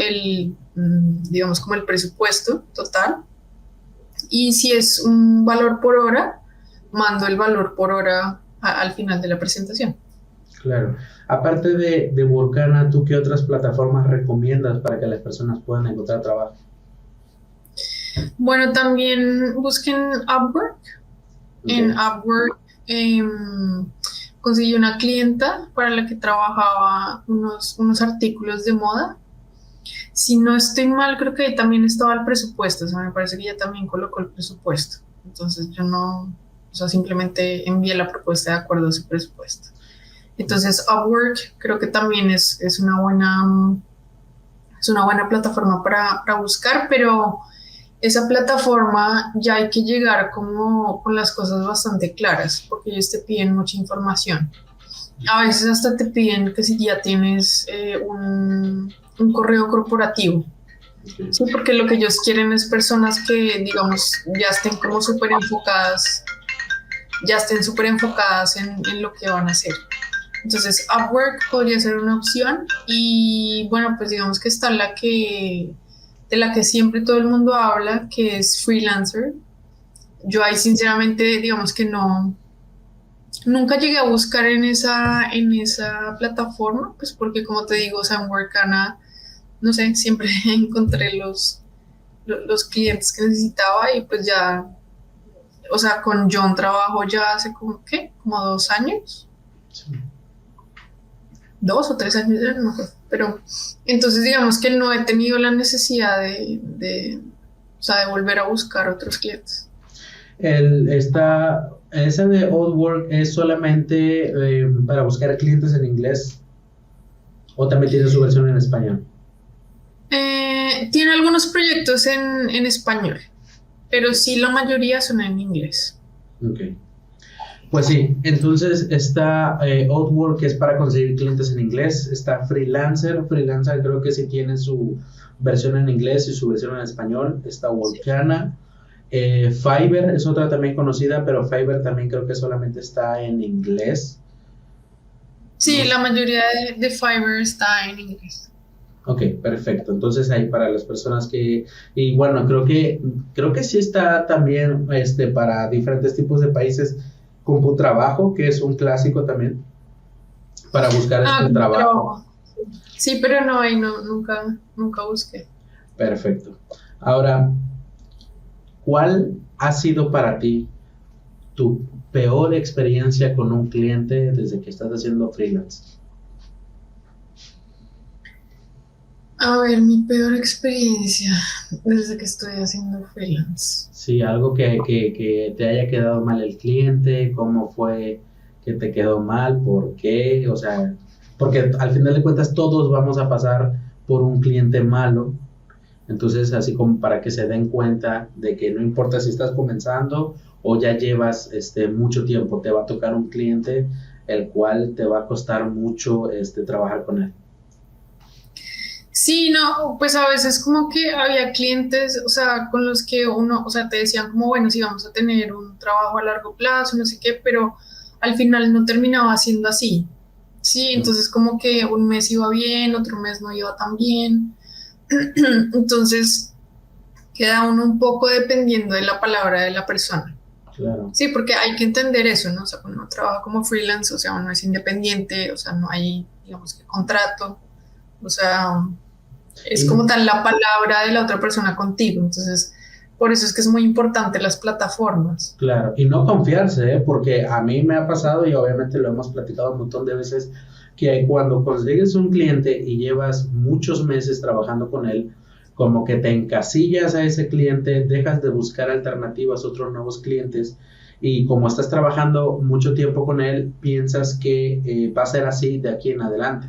digamos, como el presupuesto total. Y si es un valor por hora, mando el valor por hora al final de la presentación. Claro. Aparte de Workana, ¿tú qué otras plataformas recomiendas para que las personas puedan encontrar trabajo? Bueno, también busquen Upwork. Okay. En Upwork conseguí una clienta para la que trabajaba unos artículos de moda. Si no estoy mal, creo que ahí también estaba el presupuesto. O sea, me parece que ella también colocó el presupuesto. Entonces yo no, o sea, simplemente envié la propuesta de acuerdo a su presupuesto. Entonces Upwork creo que también es una buena plataforma para buscar, pero esa plataforma ya hay que llegar como con las cosas bastante claras, porque ellos te piden mucha información. A veces hasta te piden que si ya tienes un correo corporativo. Sí, porque lo que ellos quieren es personas que, digamos, ya estén como súper enfocadas en lo que van a hacer. Entonces, Upwork podría ser una opción y, bueno, pues digamos que está de la que siempre todo el mundo habla, que es Freelancer. Yo ahí sinceramente, digamos que nunca llegué a buscar en esa plataforma, pues porque como te digo, o sea, en Workana, no sé, siempre encontré los clientes que necesitaba y pues ya, o sea, con John trabajo ya hace como 2 años. Sí. 2 o 3 años, no sé, pero entonces digamos que no he tenido la necesidad de volver a buscar otros clientes. Ese de Upwork es solamente para buscar clientes en inglés o también tiene su versión en español. Tiene algunos proyectos en español, pero sí la mayoría son en inglés. Okay. Pues sí, entonces está Upwork, que es para conseguir clientes en inglés. Está Freelancer creo que sí tiene su versión en inglés y su versión en español. Está Workana. Fiverr es otra también conocida, pero Fiverr también creo que solamente está en inglés. Sí, la mayoría de Fiverr está en inglés. Ok, perfecto. Entonces ahí para las personas y bueno, creo que sí está también para diferentes tipos de países. CompuTrabajo, que es un clásico también para buscar trabajo. Sí, pero no, ahí no, nunca busqué. Perfecto. Ahora, ¿cuál ha sido para ti tu peor experiencia con un cliente desde que estás haciendo freelance? A ver, mi peor experiencia desde que estoy haciendo freelance. Sí, algo que te haya quedado mal el cliente, cómo fue que te quedó mal, por qué, o sea, porque al final de cuentas todos vamos a pasar por un cliente malo, entonces así como para que se den cuenta de que no importa si estás comenzando o ya llevas mucho tiempo, te va a tocar un cliente el cual te va a costar mucho trabajar con él. Sí, no, pues a veces como que había clientes, o sea, con los que uno, o sea, te decían como, bueno, sí, vamos a tener un trabajo a largo plazo, no sé qué, pero al final no terminaba siendo así. Sí, entonces como que un mes iba bien, otro mes no iba tan bien. Entonces queda uno un poco dependiendo de la palabra de la persona. Claro. Sí, porque hay que entender eso, ¿no? O sea, cuando uno trabaja como freelance, o sea, uno es independiente, o sea, no hay, digamos que contrato, o sea, es Y, como tal la palabra de la otra persona contigo. Entonces, por eso es que es muy importante las plataformas. claro, y no confiarse, ¿eh? Porque a mí me ha pasado y obviamente lo hemos platicado un montón de veces, que cuando consigues un cliente y llevas muchos meses trabajando con él, como que te encasillas a ese cliente, dejas de buscar alternativas, otros nuevos clientes, y como estás trabajando mucho tiempo con él, piensas que va a ser así de aquí en adelante.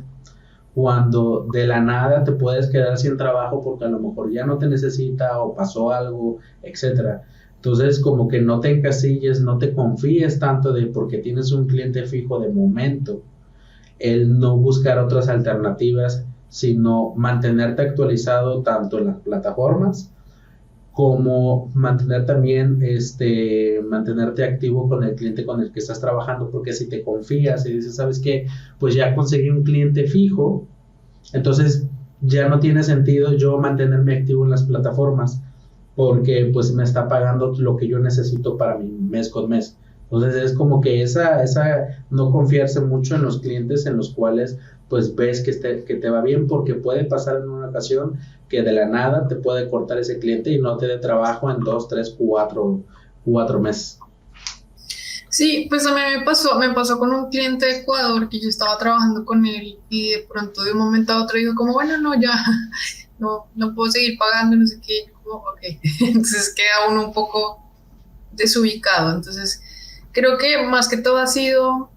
Cuando de la nada te puedes quedar sin trabajo porque a lo mejor ya no te necesita o pasó algo, etcétera. Entonces, como que no te encasilles, no te confíes tanto de porque tienes un cliente fijo de momento, el no buscar otras alternativas, sino mantenerte actualizado tanto en las plataformas como mantener también, mantenerte activo con el cliente con el que estás trabajando, porque si te confías y dices, ¿sabes qué? Pues ya conseguí un cliente fijo, entonces ya no tiene sentido yo mantenerme activo en las plataformas porque pues me está pagando lo que yo necesito para mi mes con mes. Entonces es como que esa no confiarse mucho en los clientes en los cuales pues ves que te va bien, porque puede pasar en una ocasión que de la nada te puede cortar ese cliente y no te dé trabajo en 2, 3, 4 meses. Sí, pues a mí me pasó con un cliente de Ecuador que yo estaba trabajando con él y de pronto de un momento a otro dijo como, bueno, no, ya, no puedo seguir pagando, no sé qué, y yo como, ok. Entonces queda uno un poco desubicado. Entonces, creo que más que todo ha sido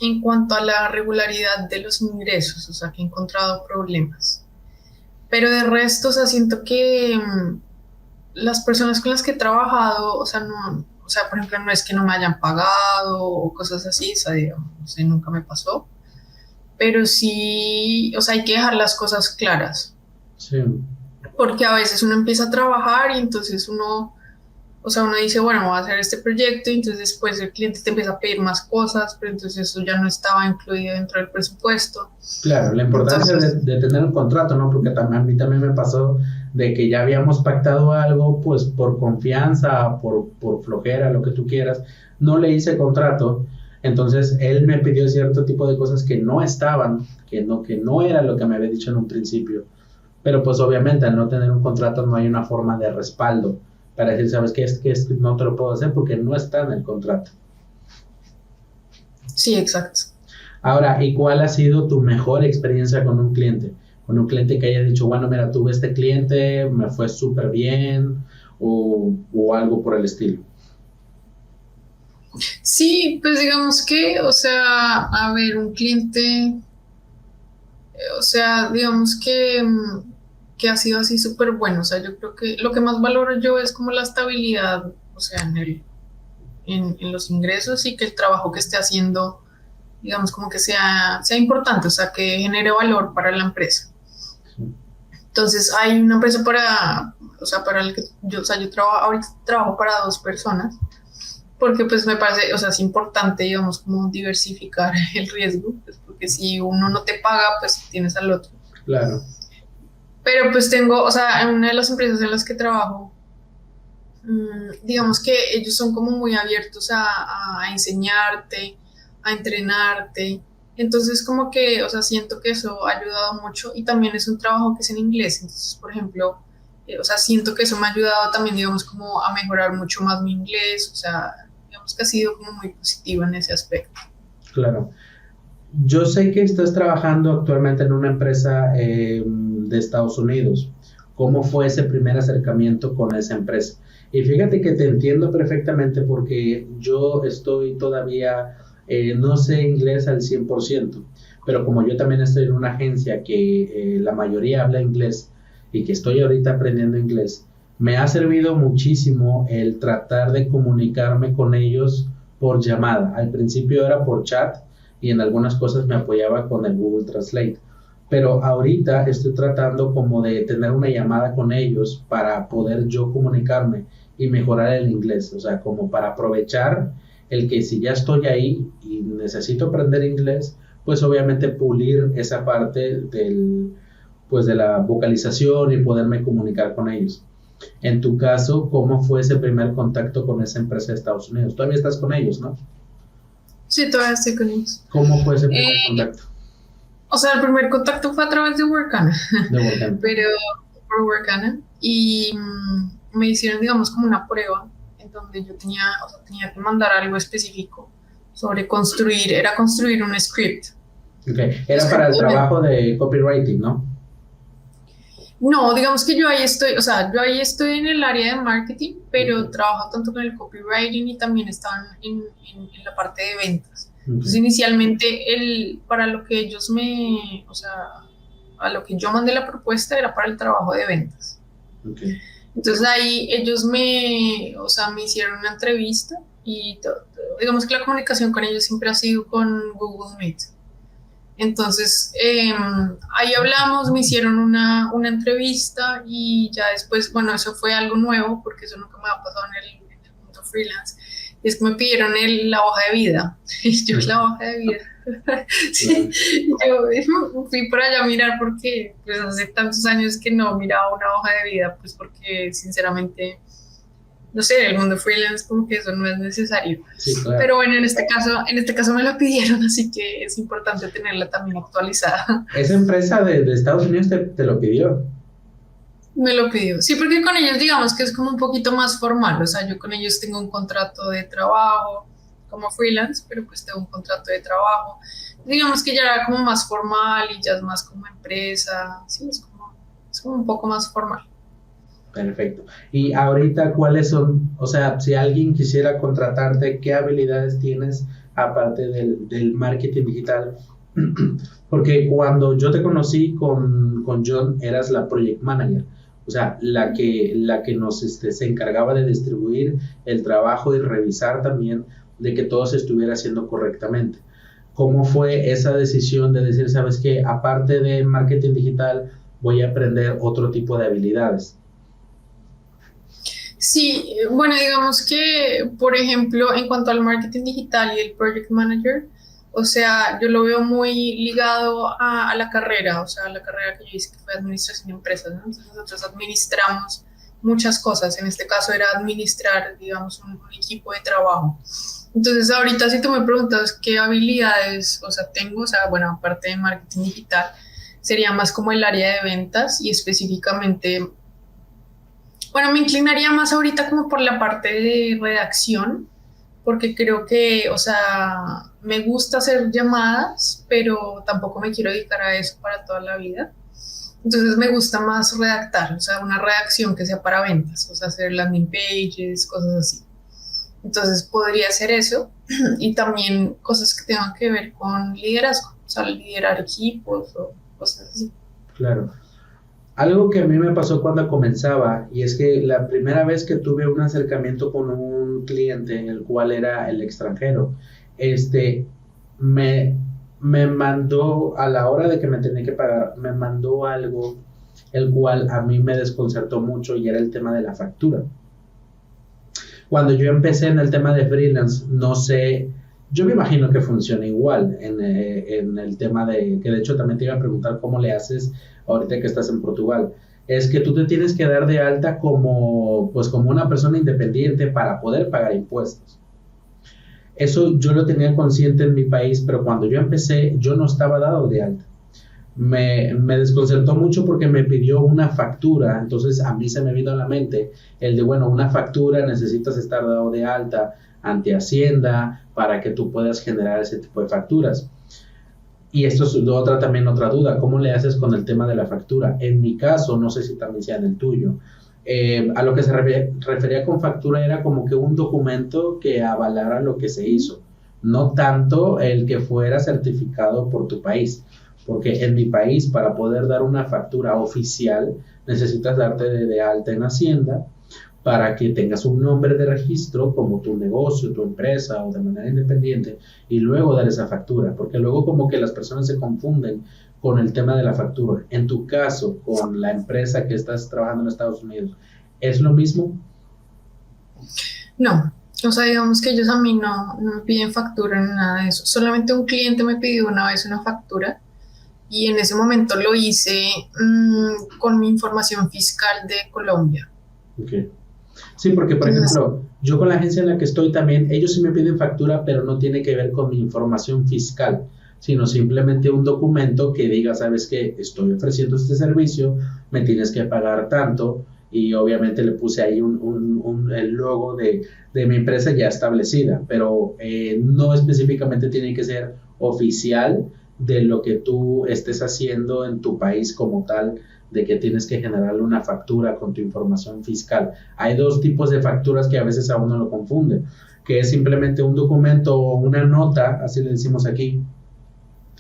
en cuanto a la regularidad de los ingresos, o sea, que he encontrado problemas. Pero de resto, o sea, siento que las personas con las que he trabajado, o sea, no, o sea, por ejemplo, no es que no me hayan pagado o cosas así, o sea, digamos, no sé, nunca me pasó, pero sí, o sea, hay que dejar las cosas claras, Sí, porque a veces uno empieza a trabajar y entonces uno, o sea, uno dice, bueno, voy a hacer este proyecto y entonces después el cliente te empieza a pedir más cosas, pero entonces eso ya no estaba incluido dentro del presupuesto. claro, la importancia Entonces, de tener un contrato, ¿no? Porque también, a mí también me pasó de que ya habíamos pactado algo, pues por confianza, por flojera, lo que tú quieras, no le hice contrato, entonces él me pidió cierto tipo de cosas que no estaban, que no era lo que me había dicho en un principio, pero pues obviamente al no tener un contrato no hay una forma de respaldo para decir, ¿sabes qué? Es que no te lo puedo hacer porque no está en el contrato. sí, exacto. Ahora, ¿y cuál ha sido tu mejor experiencia con un cliente? Con un cliente que haya dicho, bueno, mira, tuve este cliente, me fue súper bien, o algo por el estilo. Sí, pues digamos que, o sea, a ver, un cliente, o sea, digamos que, que ha sido así súper bueno. O sea, yo creo que lo que más valoro yo es como la estabilidad, o sea, en los ingresos y que el trabajo que esté haciendo, digamos, como que sea importante, o sea, que genere valor para la empresa. Entonces, hay una empresa para, o sea, para el que yo, o sea, yo trabajo, ahorita trabajo para dos personas porque pues me parece, o sea, es importante, digamos, como diversificar el riesgo, pues, porque si uno no te paga, pues tienes al otro. Claro, Pero pues tengo, o sea, en una de las empresas en las que trabajo, digamos que ellos son como muy abiertos a enseñarte, a entrenarte. Entonces como que, o sea, siento que eso ha ayudado mucho y también es un trabajo que es en inglés. Entonces, por ejemplo, o sea, siento que eso me ha ayudado también, digamos, como a mejorar mucho más mi inglés. O sea, digamos que ha sido como muy positiva en ese aspecto. Claro. Yo sé que estás trabajando actualmente en una empresa de Estados Unidos. ¿Cómo fue ese primer acercamiento con esa empresa? Y fíjate que te entiendo perfectamente porque yo estoy todavía, no sé inglés al 100%, pero como yo también estoy en una agencia que la mayoría habla inglés y que estoy ahorita aprendiendo inglés, me ha servido muchísimo el tratar de comunicarme con ellos por llamada. Al principio era por chat y en algunas cosas me apoyaba con el Google Translate. Pero ahorita estoy tratando como de tener una llamada con ellos para poder yo comunicarme y mejorar el inglés, o sea, como para aprovechar el que si ya estoy ahí y necesito aprender inglés, pues obviamente pulir esa parte pues de la vocalización y poderme comunicar con ellos. En tu caso, ¿cómo fue ese primer contacto con esa empresa de Estados Unidos? Todavía estás con ellos, ¿no? Sí, todavía estoy con ellos. ¿Cómo fue ese primer contacto? O sea, el primer contacto fue a través de Workana, De Workana. pero por Workana, y me hicieron, digamos, como una prueba en donde yo tenía, o sea, tenía que mandar algo específico sobre construir, era construir un script. Okay. Era para el trabajo de copywriting, ¿no? No, digamos que yo ahí estoy, o sea, yo ahí estoy en el área de marketing, pero trabajo tanto con el copywriting y también están en la parte de ventas. Entonces, inicialmente, para lo que ellos o sea, a lo que yo mandé la propuesta era para el trabajo de ventas. Okay. Entonces ahí ellos o sea, me hicieron una entrevista y digamos que la comunicación con ellos siempre ha sido con Google Meet. Entonces, ahí hablamos, me hicieron una entrevista y ya después, bueno, eso fue algo nuevo porque eso nunca me ha pasado en el mundo freelance. Y es que me pidieron la hoja de vida. Y yo, la hoja de vida. Sí, yo fui por allá a mirar porque pues, hace tantos años que no miraba una hoja de vida, pues porque sinceramente, no sé, en el mundo freelance como que eso no es necesario. Sí, claro. Pero bueno, en este caso me la pidieron, así que es importante tenerla también actualizada. ¿Esa empresa de Estados Unidos te lo pidió? Me lo pidió. Sí, porque con ellos digamos que es como un poquito más formal, o sea, yo con ellos tengo un contrato de trabajo como freelance, pero pues tengo un contrato de trabajo. Digamos que ya era como más formal y ya es más como empresa, sí, es como un poco más formal. Perfecto. Y ahorita, ¿cuáles son, o sea, si alguien quisiera contratarte, qué habilidades tienes aparte del marketing digital? Porque cuando yo te conocí con John, eras la project manager, o sea, la que nos se encargaba de distribuir el trabajo y revisar también de que todo se estuviera haciendo correctamente. ¿Cómo fue esa decisión de decir, sabes qué, aparte de marketing digital, voy a aprender otro tipo de habilidades? Sí, bueno, digamos que, por ejemplo, en cuanto al marketing digital y el project manager, o sea, yo lo veo muy ligado a la carrera, o sea, la carrera que yo hice que fue administración de empresas, ¿no? Entonces nosotros administramos muchas cosas, en este caso era administrar, digamos, un equipo de trabajo. Entonces ahorita si tú me preguntas qué habilidades, o sea, tengo, o sea, bueno, aparte de marketing digital, sería más como el área de ventas y específicamente, bueno, me inclinaría más ahorita como por la parte de redacción, porque creo que, o sea, me gusta hacer llamadas, pero tampoco me quiero dedicar a eso para toda la vida. Entonces me gusta más redactar, o sea, una redacción que sea para ventas, o sea, hacer landing pages, cosas así. Entonces podría hacer eso y también cosas que tengan que ver con liderazgo, o sea, liderar equipos o cosas así. Claro. Algo que a mí me pasó cuando comenzaba, y es que la primera vez que tuve un acercamiento con un cliente, el cual era el extranjero, me, me mandó, a la hora de que me tenía que pagar, me mandó algo el cual a mí me desconcertó mucho y era el tema de la factura. Cuando yo empecé en el tema de freelance, no sé, yo me imagino que funciona igual en el tema de, que de hecho también te iba a preguntar cómo le haces ahorita que estás en Portugal. es que tú te tienes que dar de alta como, pues, como una persona independiente para poder pagar impuestos. Eso yo lo tenía consciente en mi país, pero cuando yo empecé, yo no estaba dado de alta. Me desconcertó mucho porque me pidió una factura, entonces a mí se me vino a la mente el de, bueno, una factura, necesitas estar dado de alta ante Hacienda para que tú puedas generar ese tipo de facturas. Y esto es también otra duda, ¿cómo le haces con el tema de la factura? En mi caso, no sé si también sea en el tuyo, a lo que se refería con factura era como que un documento que avalara lo que se hizo, no tanto el que fuera certificado por tu país, porque en mi país para poder dar una factura oficial necesitas darte de alta en Hacienda para que tengas un nombre de registro como tu negocio, tu empresa o de manera independiente y luego dar esa factura, porque luego como que las personas se confunden con el tema de la factura. En tu caso, con la empresa que estás trabajando en Estados Unidos, ¿es lo mismo? No, o sea, digamos que ellos a mí no me piden factura ni nada de eso. Solamente un cliente me pidió una vez una factura y en ese momento lo hice con mi información fiscal de Colombia. Okay. Sí, porque por ejemplo, yo con la agencia en la que estoy también, ellos sí me piden factura, pero no tiene que ver con mi información fiscal, sino simplemente un documento que diga, sabes que estoy ofreciendo este servicio, me tienes que pagar tanto, y obviamente le puse ahí el logo de mi empresa ya establecida, pero no específicamente tiene que ser oficial de lo que tú estés haciendo en tu país como tal, de que tienes que generarle una factura con tu información fiscal. Hay dos tipos de facturas que a veces a uno lo confunde, que es simplemente un documento o una nota, así le decimos aquí,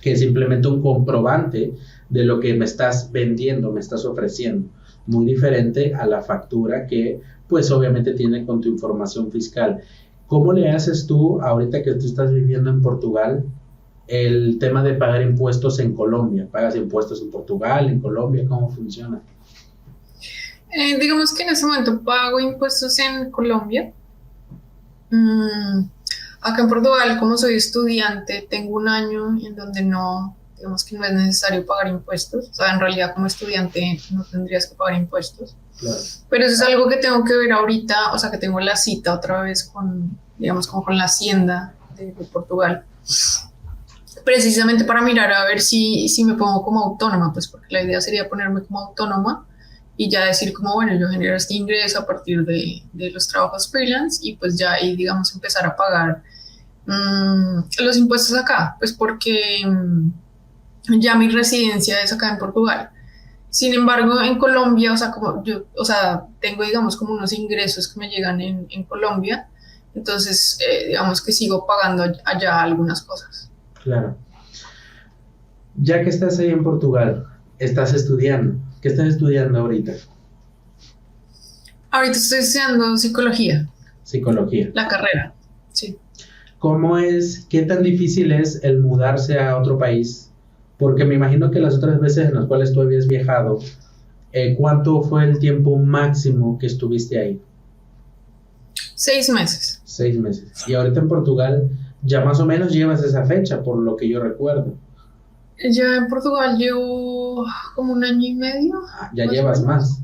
que es simplemente un comprobante de lo que me estás vendiendo, me estás ofreciendo. Muy diferente a la factura que pues obviamente tiene con tu información fiscal. ¿Cómo le haces tú, ahorita que tú estás viviendo en Portugal, el tema de pagar impuestos en Colombia? ¿Pagas impuestos en Portugal, en Colombia? ¿Cómo funciona? Digamos que en ese momento pago impuestos en Colombia. Acá en Portugal, como soy estudiante, tengo un año en donde digamos que no es necesario pagar impuestos. O sea, en realidad como estudiante no tendrías que pagar impuestos. Claro. Pero eso es algo que tengo que ver ahorita, o sea, que tengo la cita otra vez con, digamos, como con la Hacienda de Portugal. Precisamente para mirar a ver si me pongo como autónoma, pues porque la idea sería ponerme como autónoma y ya decir como, bueno, yo genero este ingreso a partir de los trabajos freelance y pues ya ahí, digamos, empezar a pagar los impuestos acá, pues porque ya mi residencia es acá en Portugal. Sin embargo, en Colombia, o sea, como yo, o sea, tengo, digamos, como unos ingresos que me llegan en Colombia, entonces, digamos que sigo pagando allá algunas cosas. Claro. Ya que estás ahí en Portugal, estás estudiando. ¿Qué estás estudiando ahorita? Ahorita estoy estudiando psicología. Psicología. La carrera, sí. ¿Qué tan difícil es el mudarse a otro país? Porque me imagino que las otras veces en las cuales tú habías viajado, ¿cuánto fue el tiempo máximo que estuviste ahí? 6 meses. 6 meses. Y ahorita en Portugal ya más o menos llevas esa fecha, por lo que yo recuerdo. Ya en Portugal llevo como 1 año y medio. Ya llevas más.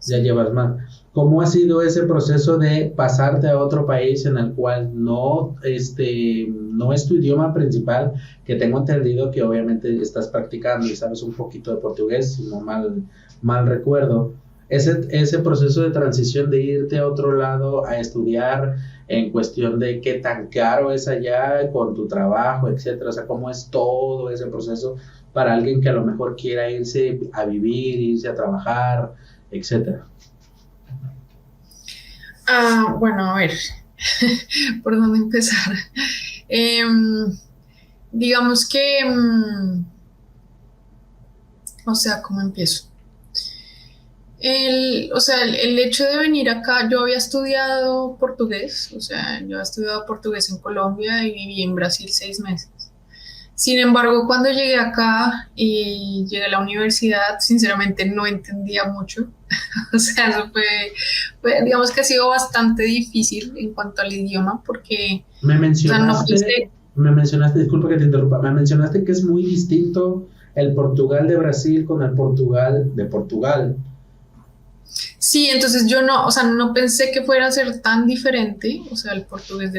Ya llevas más. ¿Cómo ha sido ese proceso de pasarte a otro país en el cual no es tu idioma principal, que tengo entendido que obviamente estás practicando y sabes un poquito de portugués, si no mal recuerdo? Ese proceso de transición de irte a otro lado a estudiar en cuestión de qué tan caro es allá con tu trabajo, etcétera, o sea, cómo es todo ese proceso para alguien que a lo mejor quiera irse a vivir, irse a trabajar, etcétera. Bueno, a ver, ¿por dónde empezar? Digamos que, o sea, ¿cómo empiezo? El hecho de venir acá, yo había estudiado portugués, o sea, yo había estudiado portugués en Colombia y viví en Brasil 6 meses. Sin embargo, cuando llegué acá y llegué a la universidad, sinceramente no entendía mucho. O sea, eso digamos que ha sido bastante difícil en cuanto al idioma, porque... Me mencionaste, disculpa que te interrumpa, me mencionaste que es muy distinto el Portugal de Brasil con el Portugal de Portugal. Sí, entonces yo no, o sea, no pensé que fuera a ser tan diferente, o sea, el portugués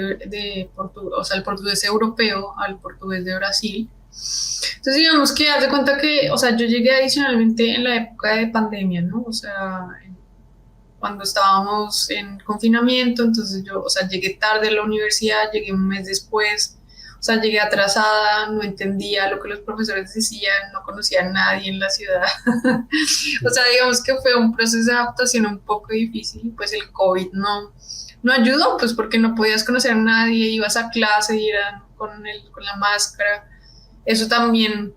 o sea, el portugués europeo al portugués de Brasil. Entonces, digamos que haz de cuenta que, o sea, yo llegué adicionalmente en la época de pandemia, ¿no? O sea, cuando estábamos en confinamiento, entonces yo, o sea, llegué tarde a la universidad, llegué un mes después, o sea, llegué atrasada, no entendía lo que los profesores decían, no conocía a nadie en la ciudad. O sea, digamos que fue un proceso de adaptación un poco difícil, pues el COVID no ayudó, pues porque no podías conocer a nadie, ibas a clase y eran con la máscara. Eso también,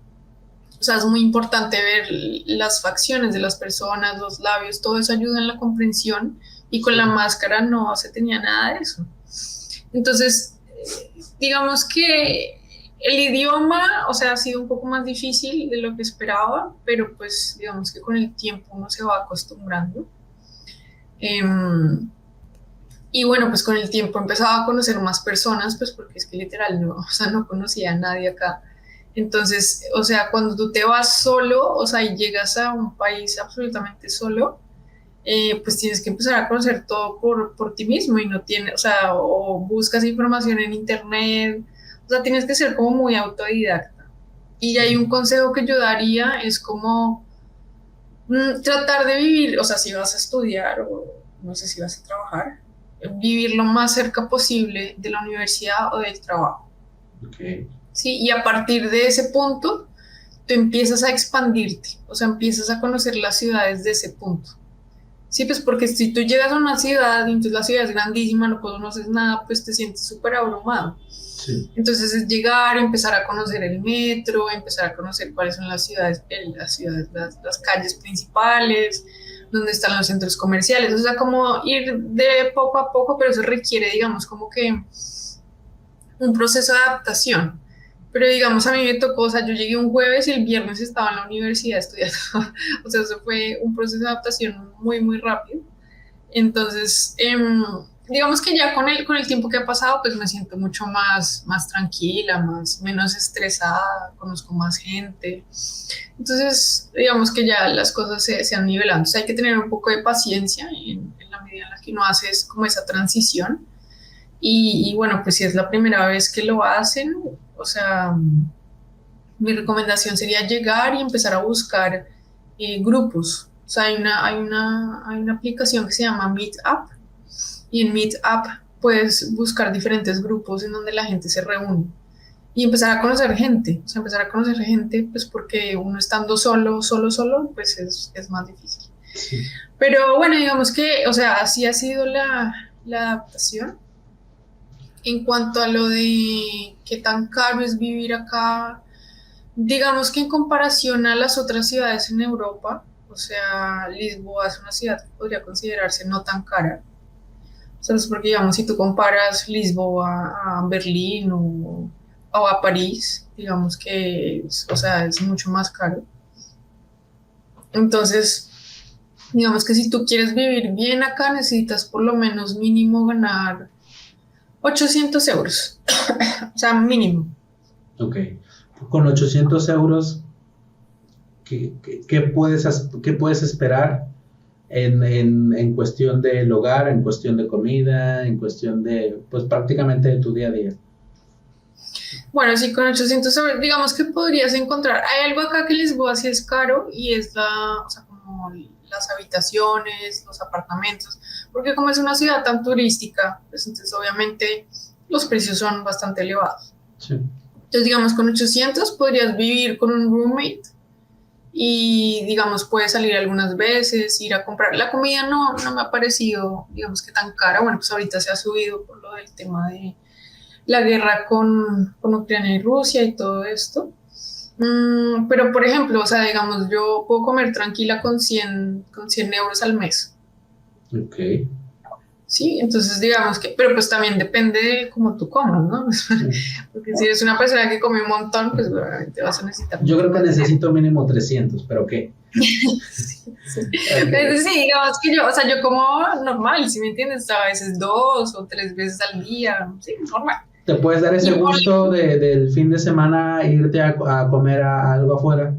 o sea, es muy importante ver las facciones de las personas, los labios, todo eso ayuda en la comprensión y con la Sí. máscara no se tenía nada de eso. Entonces, digamos que el idioma, o sea, ha sido un poco más difícil de lo que esperaba, pero pues digamos que con el tiempo uno se va acostumbrando. Em, y bueno, pues con el tiempo empezaba a conocer más personas, pues porque es que literal no, o sea, no conocía a nadie acá. Entonces, o sea, cuando tú te vas solo, o sea, y llegas a un país absolutamente solo, pues tienes que empezar a conocer todo por ti mismo y no tienes, o sea, o buscas información en internet, o sea, tienes que ser como muy autodidacta. Y hay Sí. un consejo que yo daría, es como tratar de vivir, o sea, si vas a estudiar o no sé si vas a trabajar, vivir lo más cerca posible de la universidad o del trabajo. Ok. ¿Sí? Y a partir de ese punto, tú empiezas a expandirte, o sea, empiezas a conocer las ciudades de ese punto. Sí, pues porque si tú llegas a una ciudad y entonces la ciudad es grandísima, no conoces nada, pues te sientes súper abrumado. Sí. Entonces es llegar, empezar a conocer el metro, empezar a conocer cuáles son las calles principales, dónde están los centros comerciales, o sea, como ir de poco a poco, pero eso requiere, digamos, como que un proceso de adaptación. Pero digamos, a mí me tocó, o sea, yo llegué un jueves y el viernes estaba en la universidad estudiando. O sea, eso fue un proceso de adaptación muy, muy rápido. Entonces, digamos que ya con el tiempo que ha pasado, pues me siento mucho más tranquila, menos estresada, conozco más gente. Entonces, digamos que ya las cosas se han nivelado. Entonces hay que tener un poco de paciencia en la medida en la que uno hace como esa transición y bueno, pues si es la primera vez que lo hacen, o sea, mi recomendación sería llegar y empezar a buscar grupos. O sea, hay una aplicación que se llama Meetup y en Meetup puedes buscar diferentes grupos en donde la gente se reúne y empezar a conocer gente. O sea, empezar a conocer gente, pues porque uno estando solo, pues es más difícil. Sí. Pero bueno, digamos que, o sea, así ha sido la adaptación. En cuanto a lo de qué tan caro es vivir acá, digamos que en comparación a las otras ciudades en Europa, o sea, Lisboa es una ciudad que podría considerarse no tan cara. O sea, es porque, digamos, si tú comparas Lisboa a Berlín o a París, digamos que o sea, es mucho más caro. Entonces, digamos que si tú quieres vivir bien acá, necesitas por lo menos mínimo ganar 800 euros. O sea, mínimo. Ok. Con 800 euros, qué puedes esperar en cuestión del hogar, en cuestión de comida, en cuestión de, pues prácticamente de tu día a día? Bueno, sí, con 800 euros, digamos que podrías encontrar. Hay algo acá que Lisboa sí es caro y es o sea, como las habitaciones, los apartamentos, porque como es una ciudad tan turística, pues entonces obviamente los precios son bastante elevados. Sí. Entonces, digamos, con 800 podrías vivir con un roommate y, digamos, puedes salir algunas veces, ir a comprar. La comida no me ha parecido, digamos, que tan cara. Bueno, pues ahorita se ha subido por lo del tema de la guerra con Ucrania y Rusia y todo esto. Pero, por ejemplo, o sea, digamos, yo puedo comer tranquila con 100 euros al mes. Ok. Sí, entonces digamos que, pero pues también depende de cómo tú comas, ¿no? Sí. Porque si eres una persona que come un montón, pues obviamente vas a necesitar Yo mucho creo que más dinero. necesito mínimo 300, pero ¿qué? Sí, sí. Ok. Entonces, sí, digamos que yo, o sea, yo como normal, si me entiendes, a veces 2 o 3 veces al día, sí, normal. ¿Te puedes dar ese Y por gusto del fin de semana irte a comer algo afuera?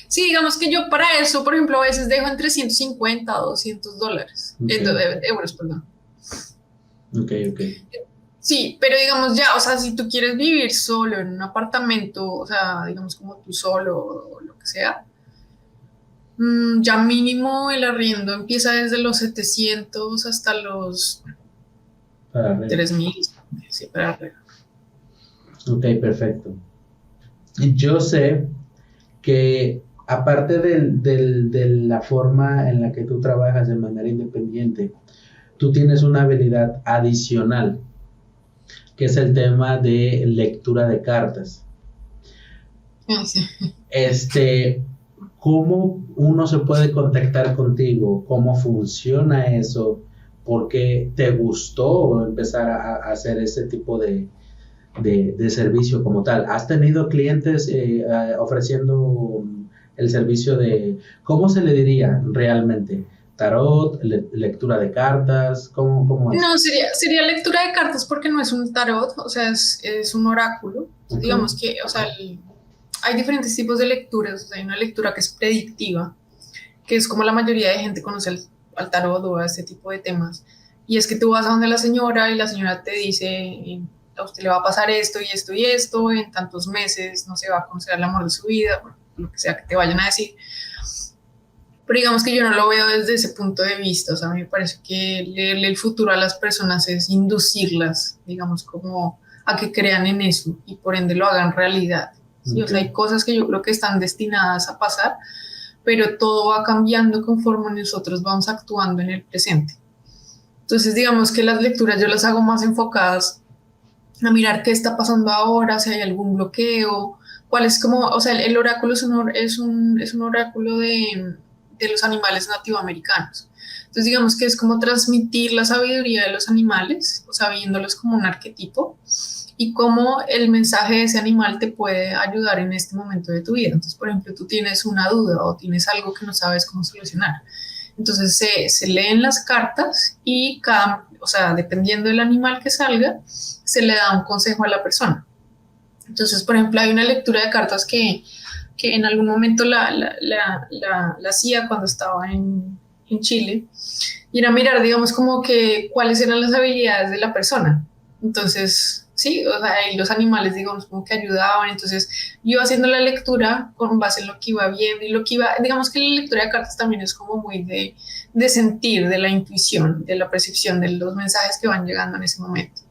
Sí, digamos que yo para eso, por ejemplo, a veces dejo entre 150 a $200, Ok, euros, perdón. ok, ok. Sí, pero digamos ya, o sea, si tú quieres vivir solo en un apartamento, o sea, digamos como tú solo o lo que sea, ya mínimo el arriendo empieza desde los 700 hasta los Para arriba. 3000, sí, para arriba. Ok, perfecto. Yo sé que aparte de la forma en la que tú trabajas de manera independiente, tú tienes una habilidad adicional, que es el tema de lectura de cartas. Sí. Este, ¿Cómo uno se puede contactar contigo? ¿Cómo funciona eso? ¿Por qué te gustó empezar a hacer ese tipo de servicio como tal? ¿Has tenido clientes ofreciendo el servicio de, ¿cómo se le diría realmente? ¿Tarot? ¿Lectura de cartas? ¿Cómo es? No, sería lectura de cartas porque no es un tarot, o sea, es un oráculo. Ok, Digamos que, o sea, hay diferentes tipos de lecturas. O sea, hay una lectura que es predictiva, que es como la mayoría de gente conoce al tarot o a este tipo de temas. Y es que tú vas a donde la señora y la señora te dice, a usted le va a pasar esto y esto y esto, en tantos meses no se va a conocer el amor de su vida, bueno, lo que sea que te vayan a decir. Pero digamos que yo no lo veo desde ese punto de vista, o sea, a mí me parece que leerle el futuro a las personas es inducirlas, digamos, como a que crean en eso y por ende lo hagan realidad. Sí, o ok, sea, hay cosas que yo creo que están destinadas a pasar, pero todo va cambiando conforme nosotros vamos actuando en el presente. Entonces, digamos que las lecturas yo las hago más enfocadas a mirar qué está pasando ahora, si hay algún bloqueo, cuál es como, o sea, el oráculo es un oráculo de los animales nativoamericanos. Entonces, digamos que es como transmitir la sabiduría de los animales, o sea, viéndolos como un arquetipo y cómo el mensaje de ese animal te puede ayudar en este momento de tu vida. Entonces, por ejemplo, tú tienes una duda o tienes algo que no sabes cómo solucionar. Entonces se leen las cartas y o sea, dependiendo del animal que salga, se le da un consejo a la persona. Entonces, por ejemplo, hay una lectura de cartas que en algún momento la hacía cuando estaba en Chile, y era mirar, digamos, como que cuáles eran las habilidades de la persona. Entonces, sí, o sea, y los animales, digamos, como que ayudaban. Entonces, yo iba haciendo la lectura con base en lo que iba viendo y lo que iba, digamos que la lectura de cartas también es como muy de sentir, de la intuición, de la percepción de los mensajes que van llegando en ese momento.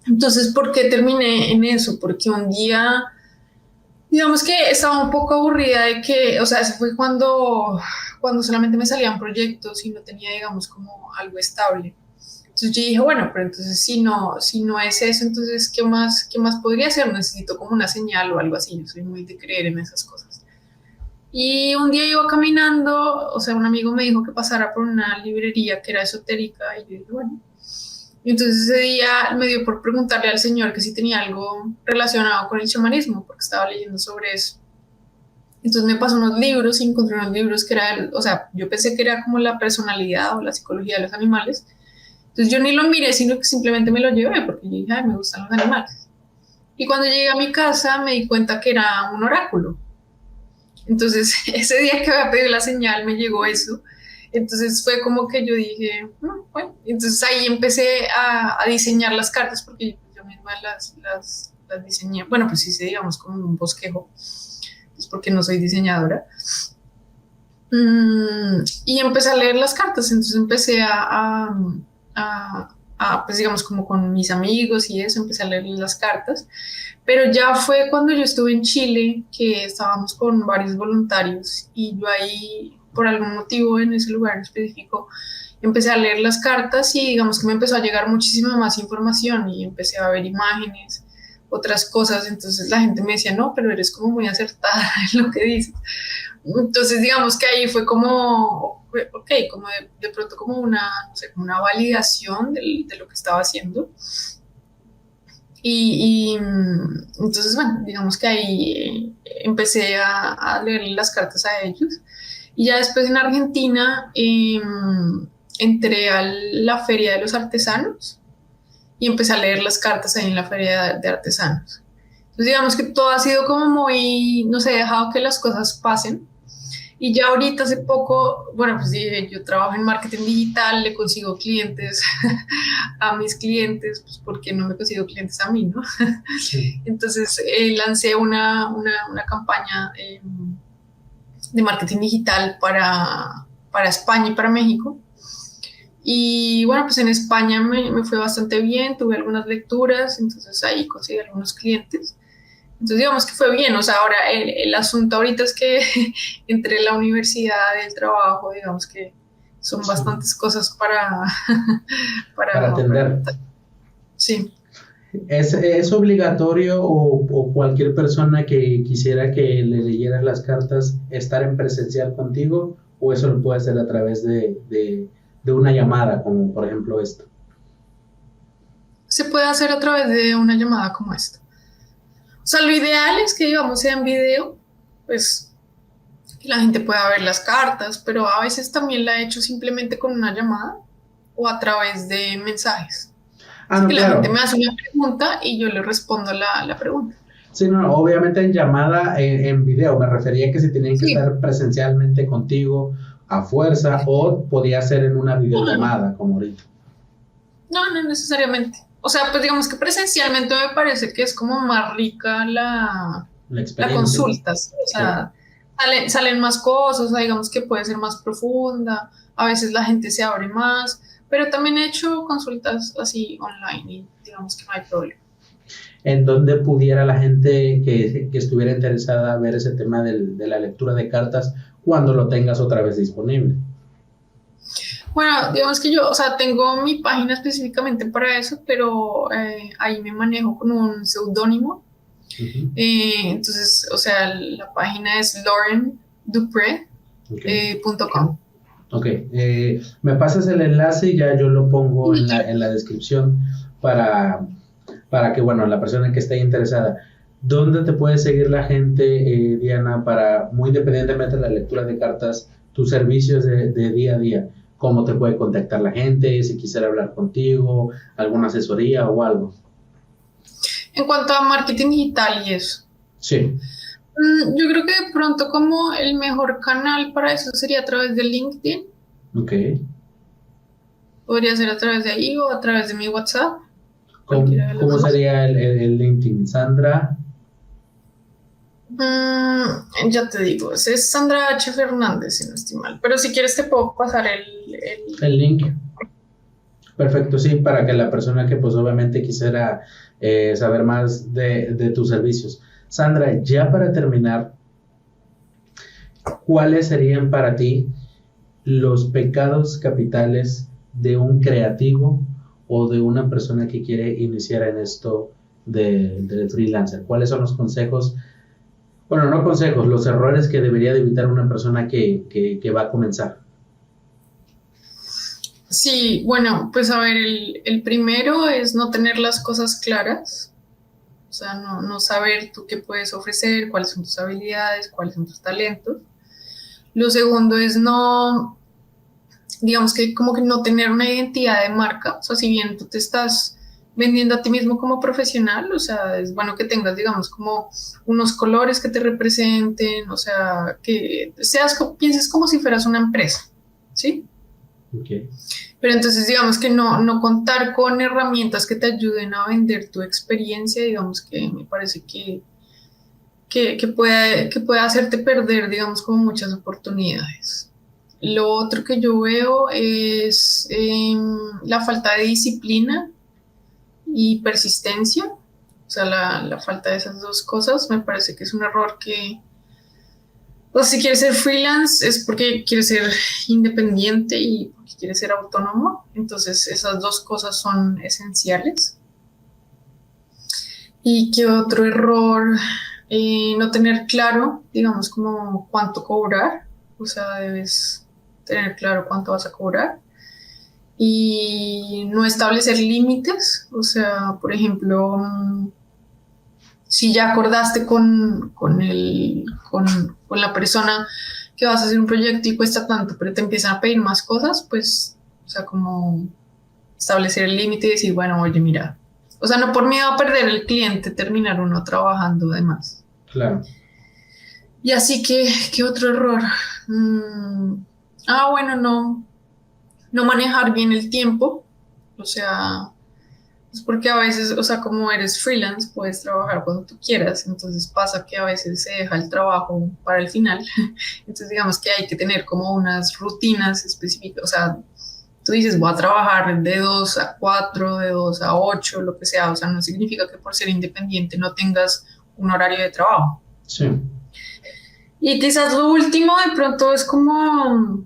Entonces, ¿por qué terminé en eso? Porque un día, digamos que estaba un poco aburrida de que, o sea, eso fue cuando solamente me salían proyectos y no tenía, digamos, como algo estable. Entonces yo dije, bueno, pero entonces si no es eso, entonces ¿qué más podría hacer? Necesito como una señal o algo así. Yo soy muy de creer en esas cosas. Y un día iba caminando, o sea, un amigo me dijo que pasara por una librería que era esotérica y yo dije, bueno. Y entonces ese día me dio por preguntarle al señor que si tenía algo relacionado con el chamanismo, porque estaba leyendo sobre eso. Entonces me pasó unos libros y encontré unos libros que eran, o sea, yo pensé que era como la personalidad o la psicología de los animales. Entonces yo ni lo miré, sino que simplemente me lo llevé porque yo dije, ay, me gustan los animales. Y cuando llegué a mi casa me di cuenta que era un oráculo. Entonces ese día que había pedido la señal me llegó eso. Entonces fue como que yo dije, bueno, entonces ahí empecé a diseñar las cartas porque yo misma las diseñé. Bueno, pues hice, digamos, como un bosquejo, pues porque no soy diseñadora. Y empecé a leer las cartas, entonces empecé pues digamos, como con mis amigos y eso, empecé a leer las cartas, pero ya fue cuando yo estuve en Chile, que estábamos con varios voluntarios y yo ahí, por algún motivo en ese lugar en específico, empecé a leer las cartas y digamos que me empezó a llegar muchísima más información y empecé a ver imágenes, otras cosas, entonces la gente me decía, no, pero eres como muy acertada en lo que dices. Entonces, digamos que ahí fue como, ok, como de pronto como una, no sé, como una validación de lo que estaba haciendo. Entonces, bueno, digamos que ahí empecé a leer las cartas a ellos. Y ya después en Argentina entré a la Feria de los Artesanos y empecé a leer las cartas ahí en la Feria de Artesanos. Entonces digamos que todo ha sido como muy, no sé, he dejado que las cosas pasen. Y ya ahorita hace poco, bueno, pues dije, yo trabajo en marketing digital, le consigo clientes a mis clientes, pues porque no me consigo clientes a mí, ¿no? Sí. Entonces lancé una campaña de marketing digital para España y para México. Y bueno, pues en España me fue bastante bien, tuve algunas lecturas, entonces ahí conseguí algunos clientes. Entonces digamos que fue bien, o sea, ahora el asunto ahorita es que entre la universidad y el trabajo, digamos que son Sí. bastantes cosas Para para atender. sí. ¿Es obligatorio o cualquier persona que quisiera que le leyeras las cartas estar en presencial contigo o eso lo puede hacer a través de una llamada, como por ejemplo esto? Se puede hacer a través de una llamada como esta. O sea, lo ideal es que, digamos, sea en video, pues que la gente pueda ver las cartas, pero a veces también la he hecho simplemente con una llamada o a través de mensajes. Ah, Así no, que la gente claro. me hace una pregunta y yo le respondo la pregunta. Sí, no, no, obviamente en llamada, en video, me refería que si tenían que Sí, estar presencialmente contigo a fuerza o podía ser en una no, no, no, videollamada, como ahorita. no necesariamente. O sea, pues digamos que presencialmente me parece que es como más rica La la experiencia. consulta, ¿sí? O Sí. sea, salen más cosas, o sea, digamos que puede ser más profunda, a veces la gente se abre más, pero también he hecho consultas así online y digamos que no hay problema. En donde pudiera la gente que estuviera interesada ver ese tema de la lectura de cartas cuando lo tengas otra vez disponible. Bueno, digamos que yo, o sea, tengo mi página específicamente para eso, pero ahí me manejo con un seudónimo. Ujú. Entonces, o sea, la página es Ok, laurendupre.com. ok. Me pasas el enlace y ya yo lo pongo en la descripción para, para que, bueno, la persona que esté interesada. ¿Dónde te puede seguir la gente, Diana, para, muy independientemente de la lectura de cartas, tus servicios de día a día? ¿Cómo te puede contactar la gente? Si quisiera hablar contigo, alguna asesoría o algo. En cuanto a marketing digital y eso, Sí, yo creo que de pronto como el mejor canal para eso sería a través de LinkedIn. ok. Podría ser a través de ahí o a través de mi WhatsApp, ¿Cómo, cualquiera de los cómo dos. sería el LinkedIn? Sandra, Ya te digo, es Sandra H. Fernández, si no estoy mal. Pero si quieres te puedo pasar el link. Perfecto, sí, para que la persona que pues obviamente quisiera saber más de tus servicios. Sandra, ya para terminar, ¿cuáles serían para ti los pecados capitales de un creativo o de una persona que quiere iniciar en esto del freelancer? ¿Cuáles son los consejos? Bueno, no consejos, los errores que debería de evitar una persona que va a comenzar. Sí, bueno, pues a ver, el primero es no tener las cosas claras, o sea, no saber tú qué puedes ofrecer, cuáles son tus habilidades, cuáles son tus talentos. Lo segundo es no, digamos que como que no tener una identidad de marca, o sea, si bien tú te estás vendiendo a ti mismo como profesional, o sea, es bueno que tengas, digamos, como unos colores que te representen, o sea, que seas, pienses como si fueras una empresa, ¿sí? Okay. Pero entonces digamos que no contar con herramientas que te ayuden a vender tu experiencia, digamos que me parece que puede hacerte perder, digamos, como muchas oportunidades. Lo otro que yo veo es la falta de disciplina y persistencia. O sea, la falta de esas dos cosas me parece que es un error que, o si quieres ser freelance es porque quieres ser independiente y porque quieres ser autónomo. Entonces esas dos cosas son esenciales. ¿Y qué otro error? No tener claro, digamos, como cuánto cobrar. O sea, debes tener claro cuánto vas a cobrar. Y no establecer límites. O sea, por ejemplo, si ya acordaste con la persona que vas a hacer un proyecto y cuesta tanto, pero te empiezan a pedir más cosas, pues, o sea, como establecer el límite y decir, bueno, oye, mira, O sea, no por miedo a perder el cliente, terminar uno trabajando de más. Claro. Y así que, ¿qué otro error? Bueno, no manejar bien el tiempo. O sea, es porque a veces, o sea, como eres freelance, puedes trabajar cuando tú quieras. Entonces pasa que a veces se deja el trabajo para el final. Entonces digamos que hay que tener como unas rutinas específicas. O sea, tú dices, voy a trabajar de 2 a 4, de 2 a 8, lo que sea. O sea, no significa que por ser independiente no tengas un horario de trabajo. Sí. Y quizás lo último de pronto es como,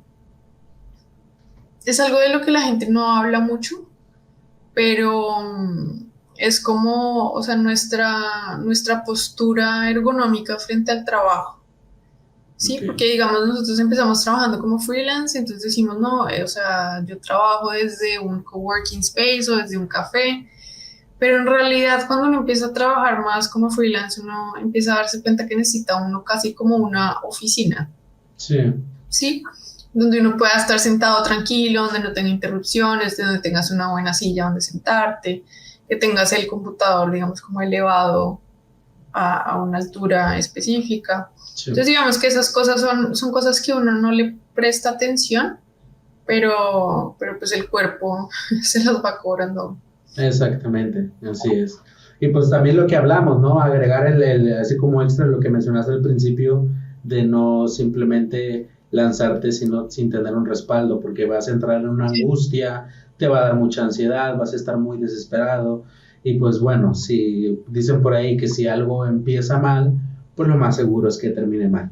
es algo de lo que la gente no habla mucho, pero es como, o sea, nuestra postura ergonómica frente al trabajo. Sí, Okay. porque digamos nosotros empezamos trabajando como freelance, entonces decimos, no, o sea, yo trabajo desde un coworking space o desde un café, pero en realidad cuando uno empieza a trabajar más como freelance, uno empieza a darse cuenta que necesita uno casi como una oficina, Sí. ¿sí? Donde uno pueda estar sentado tranquilo, donde no tenga interrupciones, donde tengas una buena silla donde sentarte, que tengas el computador, digamos, como elevado a una altura específica. Sí. Entonces, digamos que esas cosas son cosas que uno no le presta atención, pero pues el cuerpo se las va cobrando. Exactamente, así es. Y pues también lo que hablamos, ¿no? Agregar así como extra lo que mencionaste al principio, de no simplemente lanzarte sin tener un respaldo, porque vas a entrar en una angustia, te va a dar mucha ansiedad, vas a estar muy desesperado. Y pues bueno, si dicen por ahí que si algo empieza mal, pues lo más seguro es que termine mal.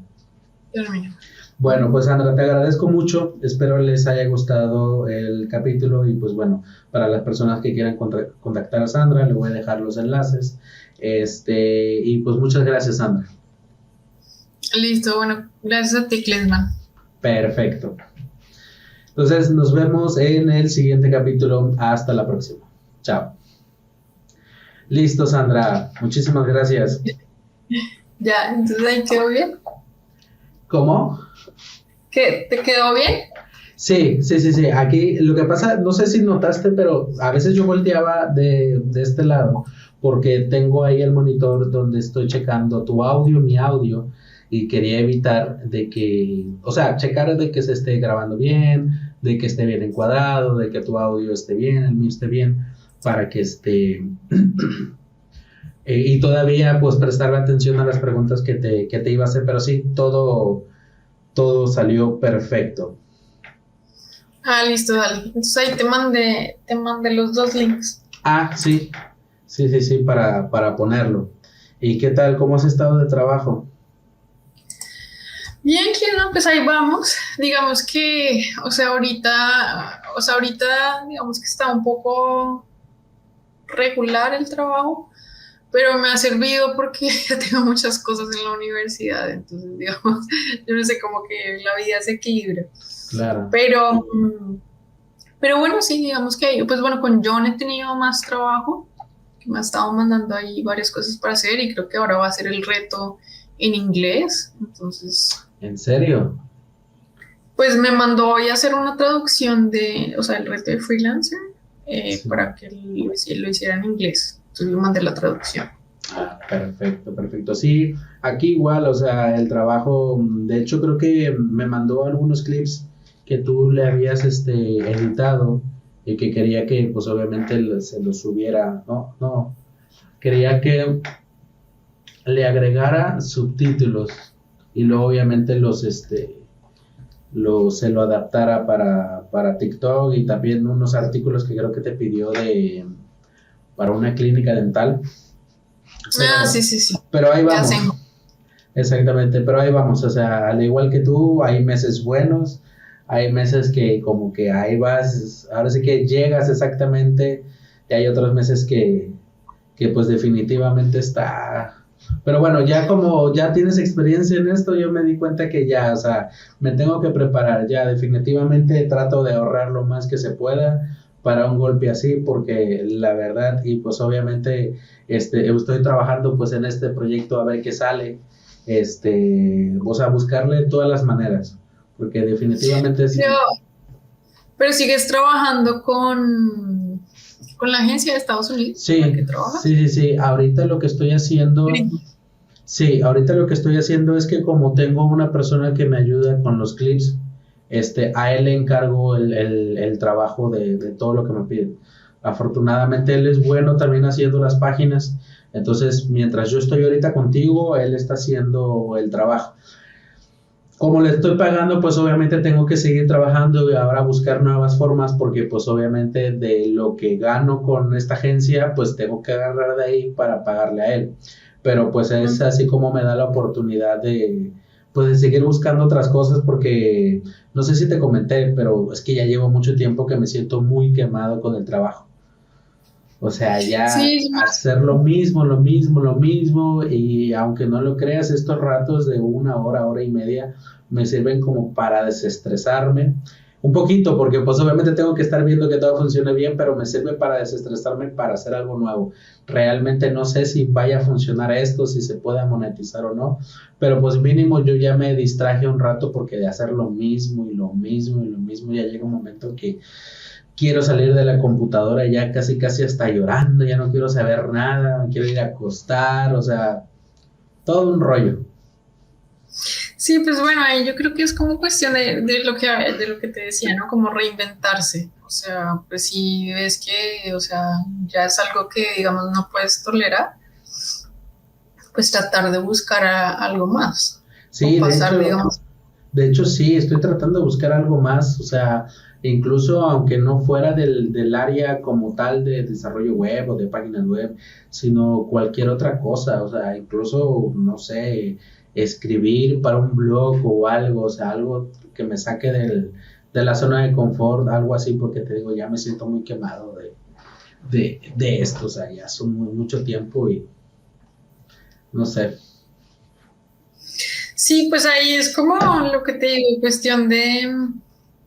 Termino. Bueno, pues Sandra, te agradezco mucho, espero les haya gustado el capítulo y pues bueno, para las personas que quieran contactar a Sandra, le voy a dejar los enlaces, y pues muchas gracias, Sandra. Listo, bueno, gracias a ti, Klesman. Perfecto. Entonces nos vemos en el siguiente capítulo, hasta la próxima. Chao. Listo, Sandra, muchísimas gracias. Ya, entonces ahí quedó bien. ¿Cómo? ¿Qué? ¿Te quedó bien? Sí. Aquí lo que pasa, no sé si notaste, pero a veces yo volteaba de este lado porque tengo ahí el monitor donde estoy checando tu audio, mi audio, y quería evitar de que, o sea, checar de que se esté grabando bien, de que esté bien encuadrado, de que tu audio esté bien, el mío esté bien, para que esté... y todavía pues prestarle atención a las preguntas que te iba a hacer, pero sí, todo salió perfecto. Listo, dale. Entonces ahí te mandé los dos links. Sí, para ponerlo. ¿Y qué tal? ¿Cómo has estado de trabajo? Bien, Clisman, pues ahí vamos. Digamos que, o sea, ahorita, digamos que está un poco regular el trabajo, pero me ha servido porque ya tengo muchas cosas en la universidad, entonces, digamos, yo no sé, como que la vida se equilibra. Claro. Pero bueno, sí, digamos que, pues bueno, con John he tenido más trabajo, que me ha estado mandando ahí varias cosas para hacer y creo que ahora va a ser el reto en inglés, entonces... ¿En serio? Pues me mandó hoy a hacer una traducción o sea, el reto de freelancer, Sí. para que lo hiciera en inglés. Entonces le mandé la traducción. Perfecto. Sí, aquí igual, o sea, el trabajo, de hecho creo que me mandó algunos clips que tú le habías editado y que quería que pues obviamente se los subiera, no, quería que le agregara subtítulos y luego obviamente se lo adaptara para TikTok y también unos artículos que creo que te pidió para una clínica dental. Sí. Pero ahí Ya vamos. tengo. Exactamente, pero ahí vamos, o sea, al igual que tú, hay meses buenos, hay meses que como que ahí vas, ahora sí que llegas exactamente, y hay otros meses que pues definitivamente está... Pero bueno, ya como ya tienes experiencia en esto, yo me di cuenta que ya, o sea, me tengo que preparar, ya definitivamente trato de ahorrar lo más que se pueda para un golpe así, porque la verdad, y pues obviamente estoy trabajando pues en este proyecto a ver qué sale, o sea, buscarle todas las maneras, porque definitivamente sí. Pero sigues trabajando con con la agencia de Estados Unidos Sí, con la que trabajas. sí. Ahorita lo que estoy haciendo, sí, ahorita lo que estoy haciendo es que como tengo una persona que me ayuda con los clips, a él le encargo el trabajo de todo lo que me piden. Afortunadamente él es bueno también haciendo las páginas, entonces mientras yo estoy ahorita contigo, él está haciendo el trabajo. Como le estoy pagando, pues obviamente tengo que seguir trabajando y ahora buscar nuevas formas porque pues obviamente de lo que gano con esta agencia, pues tengo que agarrar de ahí para pagarle a él. Pero pues es así como me da la oportunidad pues de seguir buscando otras cosas porque no sé si te comenté, pero es que ya llevo mucho tiempo que me siento muy quemado con el trabajo. O sea, ya Sí, hacer lo mismo, y aunque no lo creas, estos ratos de una hora, hora y media, me sirven como para desestresarme. Un poquito, porque pues obviamente tengo que estar viendo que todo funcione bien, pero me sirve para desestresarme, para hacer algo nuevo. Realmente no sé si vaya a funcionar esto, si se pueda monetizar o no, pero pues mínimo yo ya me distraje un rato porque de hacer lo mismo y lo mismo y lo mismo, ya llega un momento que quiero salir de la computadora ya casi hasta llorando, ya no quiero saber nada, me quiero ir a acostar, o sea, todo un rollo. sí, pues bueno, ahí yo creo que es como cuestión de lo que te decía, ¿no? Como reinventarse. O sea, pues si ves que, o sea, ya es algo que, digamos, no puedes tolerar, pues tratar de buscar algo más. O Sí, pasar, digamos. de hecho sí, estoy tratando de buscar algo más, o sea, incluso aunque no fuera del área como tal de desarrollo web o de páginas web, sino cualquier otra cosa, o sea, incluso, no sé, escribir para un blog o algo, o sea, algo que me saque de la zona de confort, algo así, porque te digo, ya me siento muy quemado de esto, o sea, ya son mucho tiempo y no sé. Sí, pues ahí es como lo que te digo, cuestión de,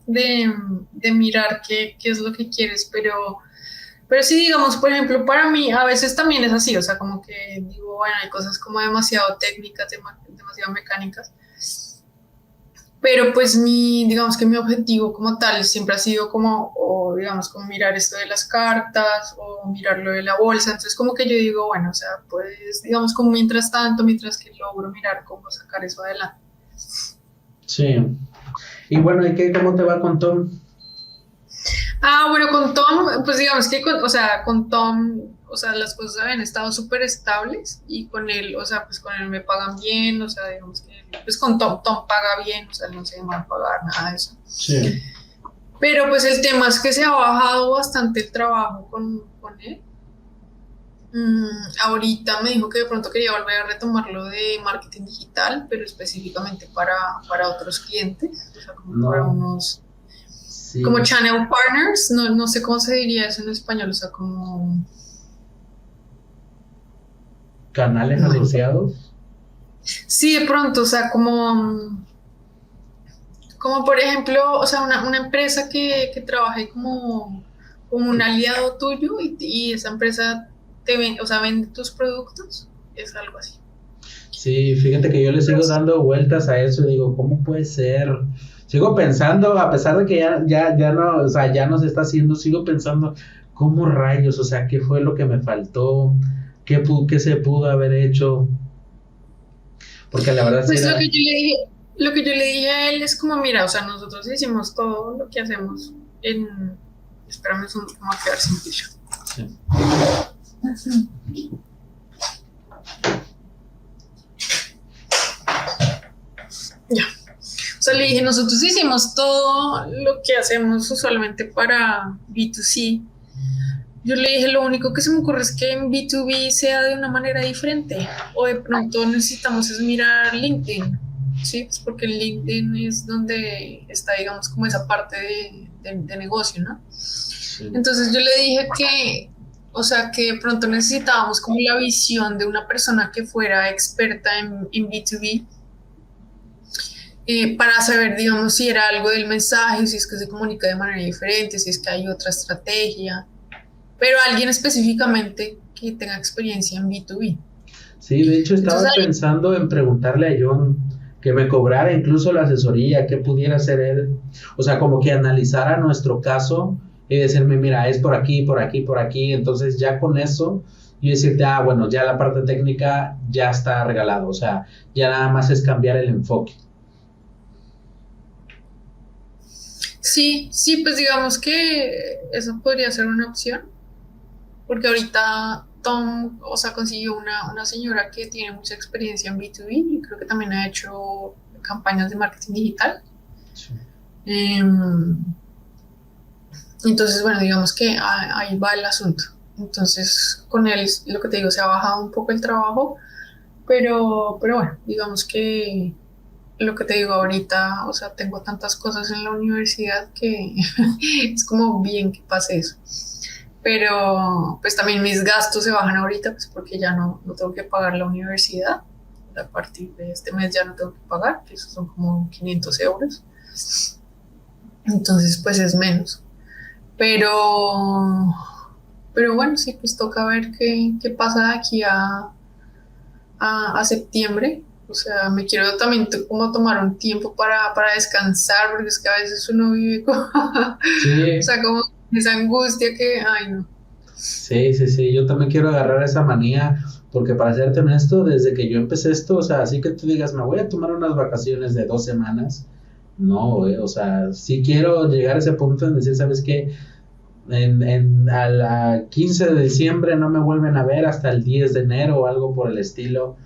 de mirar qué es lo que quieres, pero sí, digamos, por ejemplo, para mí a veces también es así, o sea, como que digo, bueno, hay cosas como demasiado técnicas, demasiado mecánicas, pero pues digamos que mi objetivo como tal siempre ha sido como, o digamos, como mirar esto de las cartas o mirar lo de la bolsa, entonces como que yo digo, bueno, o sea, pues digamos como mientras tanto, mientras que logro mirar cómo sacar eso adelante. Sí. Y bueno, ¿y qué, cómo te va con Tom? Ah, bueno, con Tom, pues digamos que, o sea, con Tom, o sea, las cosas habían estado súper estables y con él, o sea, pues con él me pagan bien, o sea, digamos que, pues con Tom paga bien, o sea, no se llama pagar nada de eso. Sí. Pero pues el tema es que se ha bajado bastante el trabajo con él. Ahorita me dijo que de pronto quería volver a retomar lo de marketing digital, pero específicamente para otros clientes, o sea, como para No, unos como sí. channel partners, no sé cómo se diría eso en español, o sea, como, Canales no, asociados. sí, de pronto, o sea, como por ejemplo, o sea, una empresa que trabaje como un aliado tuyo y esa empresa o sea, vende tus productos, es algo así. Sí, fíjate que yo le sigo dando vueltas a eso y digo, ¿cómo puede ser? Sigo pensando, a pesar de que ya no, o sea, ya no se está haciendo, sigo pensando, ¿cómo rayos? O sea, ¿qué fue lo que me faltó? ¿Qué se pudo haber hecho? Porque la verdad sí Pues era, lo que yo le dije a él es como, mira, o sea, nosotros hicimos todo lo que hacemos en, espérame, es un, como a quedar sin pillo. sí, Ya. O sea, le dije, nosotros hicimos todo lo que hacemos usualmente para B2C. Yo le dije, lo único que se me ocurre es que en B2B sea de una manera diferente. O de pronto necesitamos es mirar LinkedIn. Sí, pues porque en LinkedIn es donde está, digamos, como esa parte de negocio, ¿no? sí. Entonces yo le dije que, o sea, que de pronto necesitábamos como la visión de una persona que fuera experta en B2B para saber, digamos, si era algo del mensaje, si es que se comunica de manera diferente, si es que hay otra estrategia, pero alguien específicamente que tenga experiencia en B2B. Sí, de hecho Entonces, estaba pensando en preguntarle a John que me cobrara incluso la asesoría, qué pudiera hacer él, o sea, como que analizara nuestro caso y decirme, mira, es por aquí, por aquí, por aquí. Entonces ya con eso, yo decirte, bueno, ya la parte técnica ya está regalado, o sea, ya nada más es cambiar el enfoque. Sí, sí, pues digamos que eso podría ser una opción, porque ahorita Tom, o sea, consiguió una señora que tiene mucha experiencia en B2B y creo que también ha hecho campañas de marketing digital. Sí. Em, entonces, bueno, digamos que ahí va el asunto. Entonces, con él, lo que te digo, se ha bajado un poco el trabajo, pero bueno, digamos que lo que te digo ahorita, o sea, tengo tantas cosas en la universidad que es como bien que pase eso. Pero pues también mis gastos se bajan ahorita, pues porque ya no tengo que pagar la universidad. A partir de este mes ya no tengo que pagar, que esos son como 500 euros. Entonces, pues es menos. Pero, pero bueno, sí, pues toca ver qué pasa de aquí a septiembre. O sea, me quiero también como tomar un tiempo para descansar, porque es que a veces uno vive como, o Sí, sea, como esa angustia que, ay, no. sí, sí, sí, yo también quiero agarrar esa manía, porque para serte honesto, desde que yo empecé esto, o sea, así que tú digas, me voy a tomar unas vacaciones de 2 semanas, no, o sea, sí quiero llegar a ese punto en decir, ¿sabes qué? A la 15 de diciembre no me vuelven a ver hasta el 10 de enero o algo por el estilo,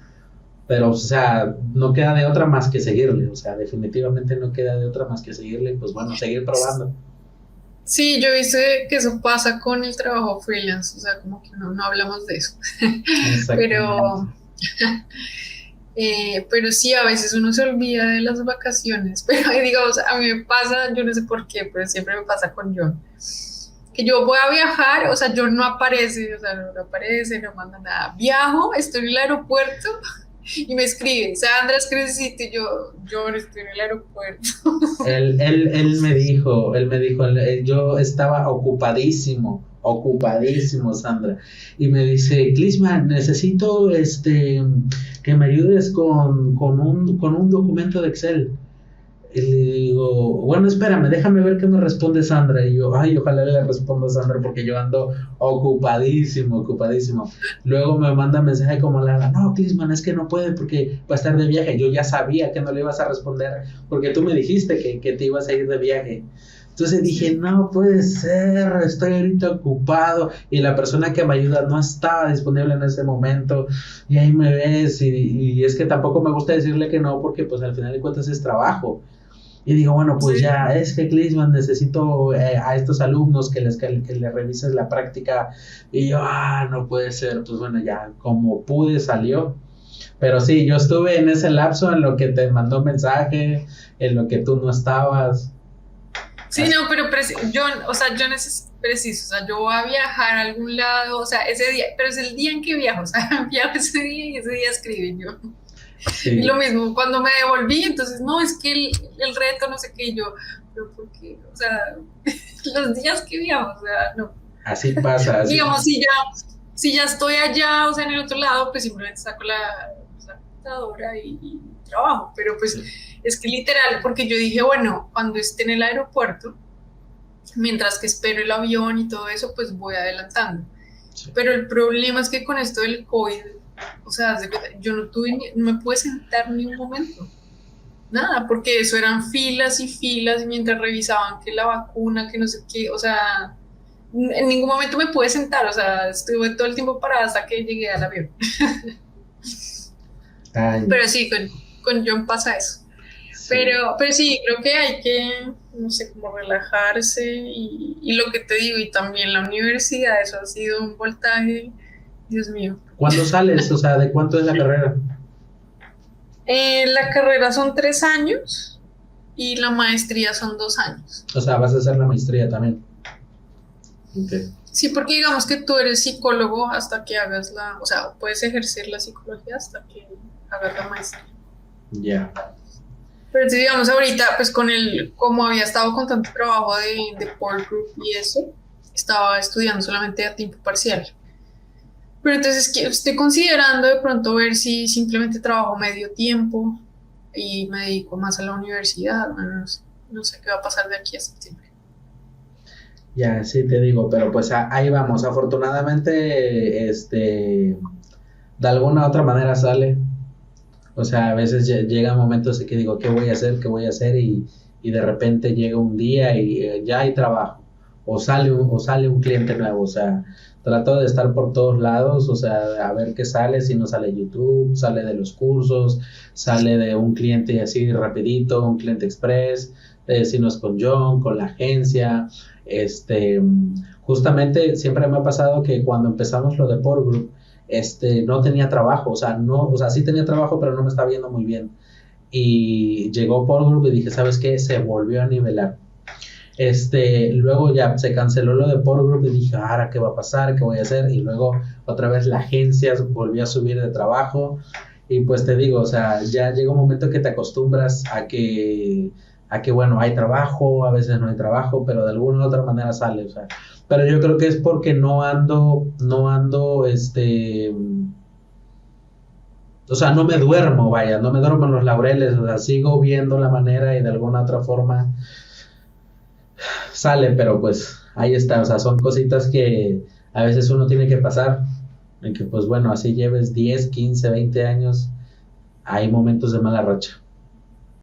pero, o sea, no queda de otra más que seguirle, o sea, definitivamente no queda de otra más que seguirle, pues bueno, seguir probando. Sí, yo he visto que eso pasa con el trabajo freelance, o sea, como que no hablamos de eso. Exactamente. Pero, pero sí, a veces uno se olvida de las vacaciones. Pero digamos, a mí me pasa, yo no sé por qué, pero siempre me pasa con John. Que yo voy a viajar, o sea, John no aparece, o sea, no aparece, no manda nada. Viajo, estoy en el aeropuerto y me escribe, Sandra, es que necesito, y yo estoy en el aeropuerto. Yo estaba ocupadísimo, Sandra. Y me dice, Clisman, necesito que me ayudes con un documento de Excel. Y le digo, bueno, espérame, déjame ver qué me responde Sandra. Y yo, ay, ojalá le responda a Sandra porque yo ando ocupadísimo. Luego me manda mensaje como no, Clisman, es que no puede porque va a estar de viaje. Yo ya sabía que no le ibas a responder porque tú me dijiste que te ibas a ir de viaje. Entonces dije, Sí. no puede ser, estoy ahorita ocupado y la persona que me ayuda no estaba disponible en ese momento y ahí me ves y es que tampoco me gusta decirle que no porque pues al final de cuentas es trabajo. Y digo, bueno, pues Sí. ya, es que Clisman necesito a estos alumnos que les revises la práctica. Y yo, no puede ser. Pues bueno, ya, como pude salió. Pero sí, yo estuve en ese lapso en lo que te mandó mensaje, en lo que tú no estabas. Sí, Así. no, pero John, o sea, John es preciso, o sea, yo voy a viajar a algún lado, o sea, ese día, pero es el día en que viajo, o sea, viajo ese día y ese día escribe yo. Y lo Sí, mismo, cuando me devolví, entonces, no, es que el reto, no sé qué, y yo, pero ¿por qué? O sea, los días que viajo, o sea, no. así pasa, así. Digamos, si ya estoy allá, o sea, en el otro lado, pues simplemente saco la computadora y trabajo, pero pues Sí, es que literal, porque yo dije, bueno, cuando esté en el aeropuerto, mientras que espero el avión y todo eso, pues voy adelantando. sí. Pero el problema es que con esto del COVID, o sea, yo no me pude sentar ni un momento, nada, porque eso eran filas y filas y mientras revisaban que la vacuna, que no sé qué, o sea, en ningún momento me pude sentar, o sea, estuve todo el tiempo parada hasta que llegué al avión. Ay, no. Pero sí, con John pasa eso. Sí. Pero sí, creo que hay que, no sé, como relajarse y lo que te digo, y también la universidad, eso ha sido un voltaje, Dios mío. ¿Cuándo sales? O sea, ¿de cuánto es la carrera? La carrera son 3 años y la maestría son 2 años. O sea, vas a hacer la maestría también. Ok. Sí, porque digamos que tú eres psicólogo hasta que hagas o sea, puedes ejercer la psicología hasta que hagas la maestría. Ya. Pero sí, digamos ahorita, pues como había estado con tanto trabajo de Port Group y eso, estaba estudiando solamente a tiempo parcial. Pero entonces estoy considerando de pronto ver si simplemente trabajo medio tiempo y me dedico más a la universidad. Bueno, no sé qué va a pasar de aquí a septiembre. Ya, sí te digo, pero pues ahí vamos. Afortunadamente, de alguna u otra manera sale. O sea, a veces llegan momentos en que digo, ¿qué voy a hacer? ¿Qué voy a hacer? Y de repente llega un día y ya hay trabajo. O sale un cliente nuevo. O sea, trato de estar por todos lados. O sea, a ver qué sale. Si no sale YouTube, sale de los cursos, sale de un cliente así rapidito, un cliente express. Si no es con John, con la agencia. Este, justamente siempre me ha pasado que cuando empezamos lo de Por Group, no tenía trabajo, o sea, no, o sea, sí tenía trabajo, pero no me estaba viendo muy bien. Y llegó por Group y dije, ¿sabes qué? Se volvió a nivelar. Luego ya se canceló lo de Por Group y dije, ahora qué va a pasar, qué voy a hacer. Y luego otra vez la agencia volvió a subir de trabajo. Y pues te digo, o sea, ya llega un momento que te acostumbras a que bueno, hay trabajo, a veces no hay trabajo, pero de alguna u otra manera sale, o sea. Pero yo creo que es porque no ando, o sea, no me duermo, vaya, no me duermo en los laureles, o sea, sigo viendo la manera y de alguna otra forma sale, pero pues ahí está, o sea, son cositas que a veces uno tiene que pasar, en que pues bueno, así lleves 10 15 20 años, hay momentos de mala racha.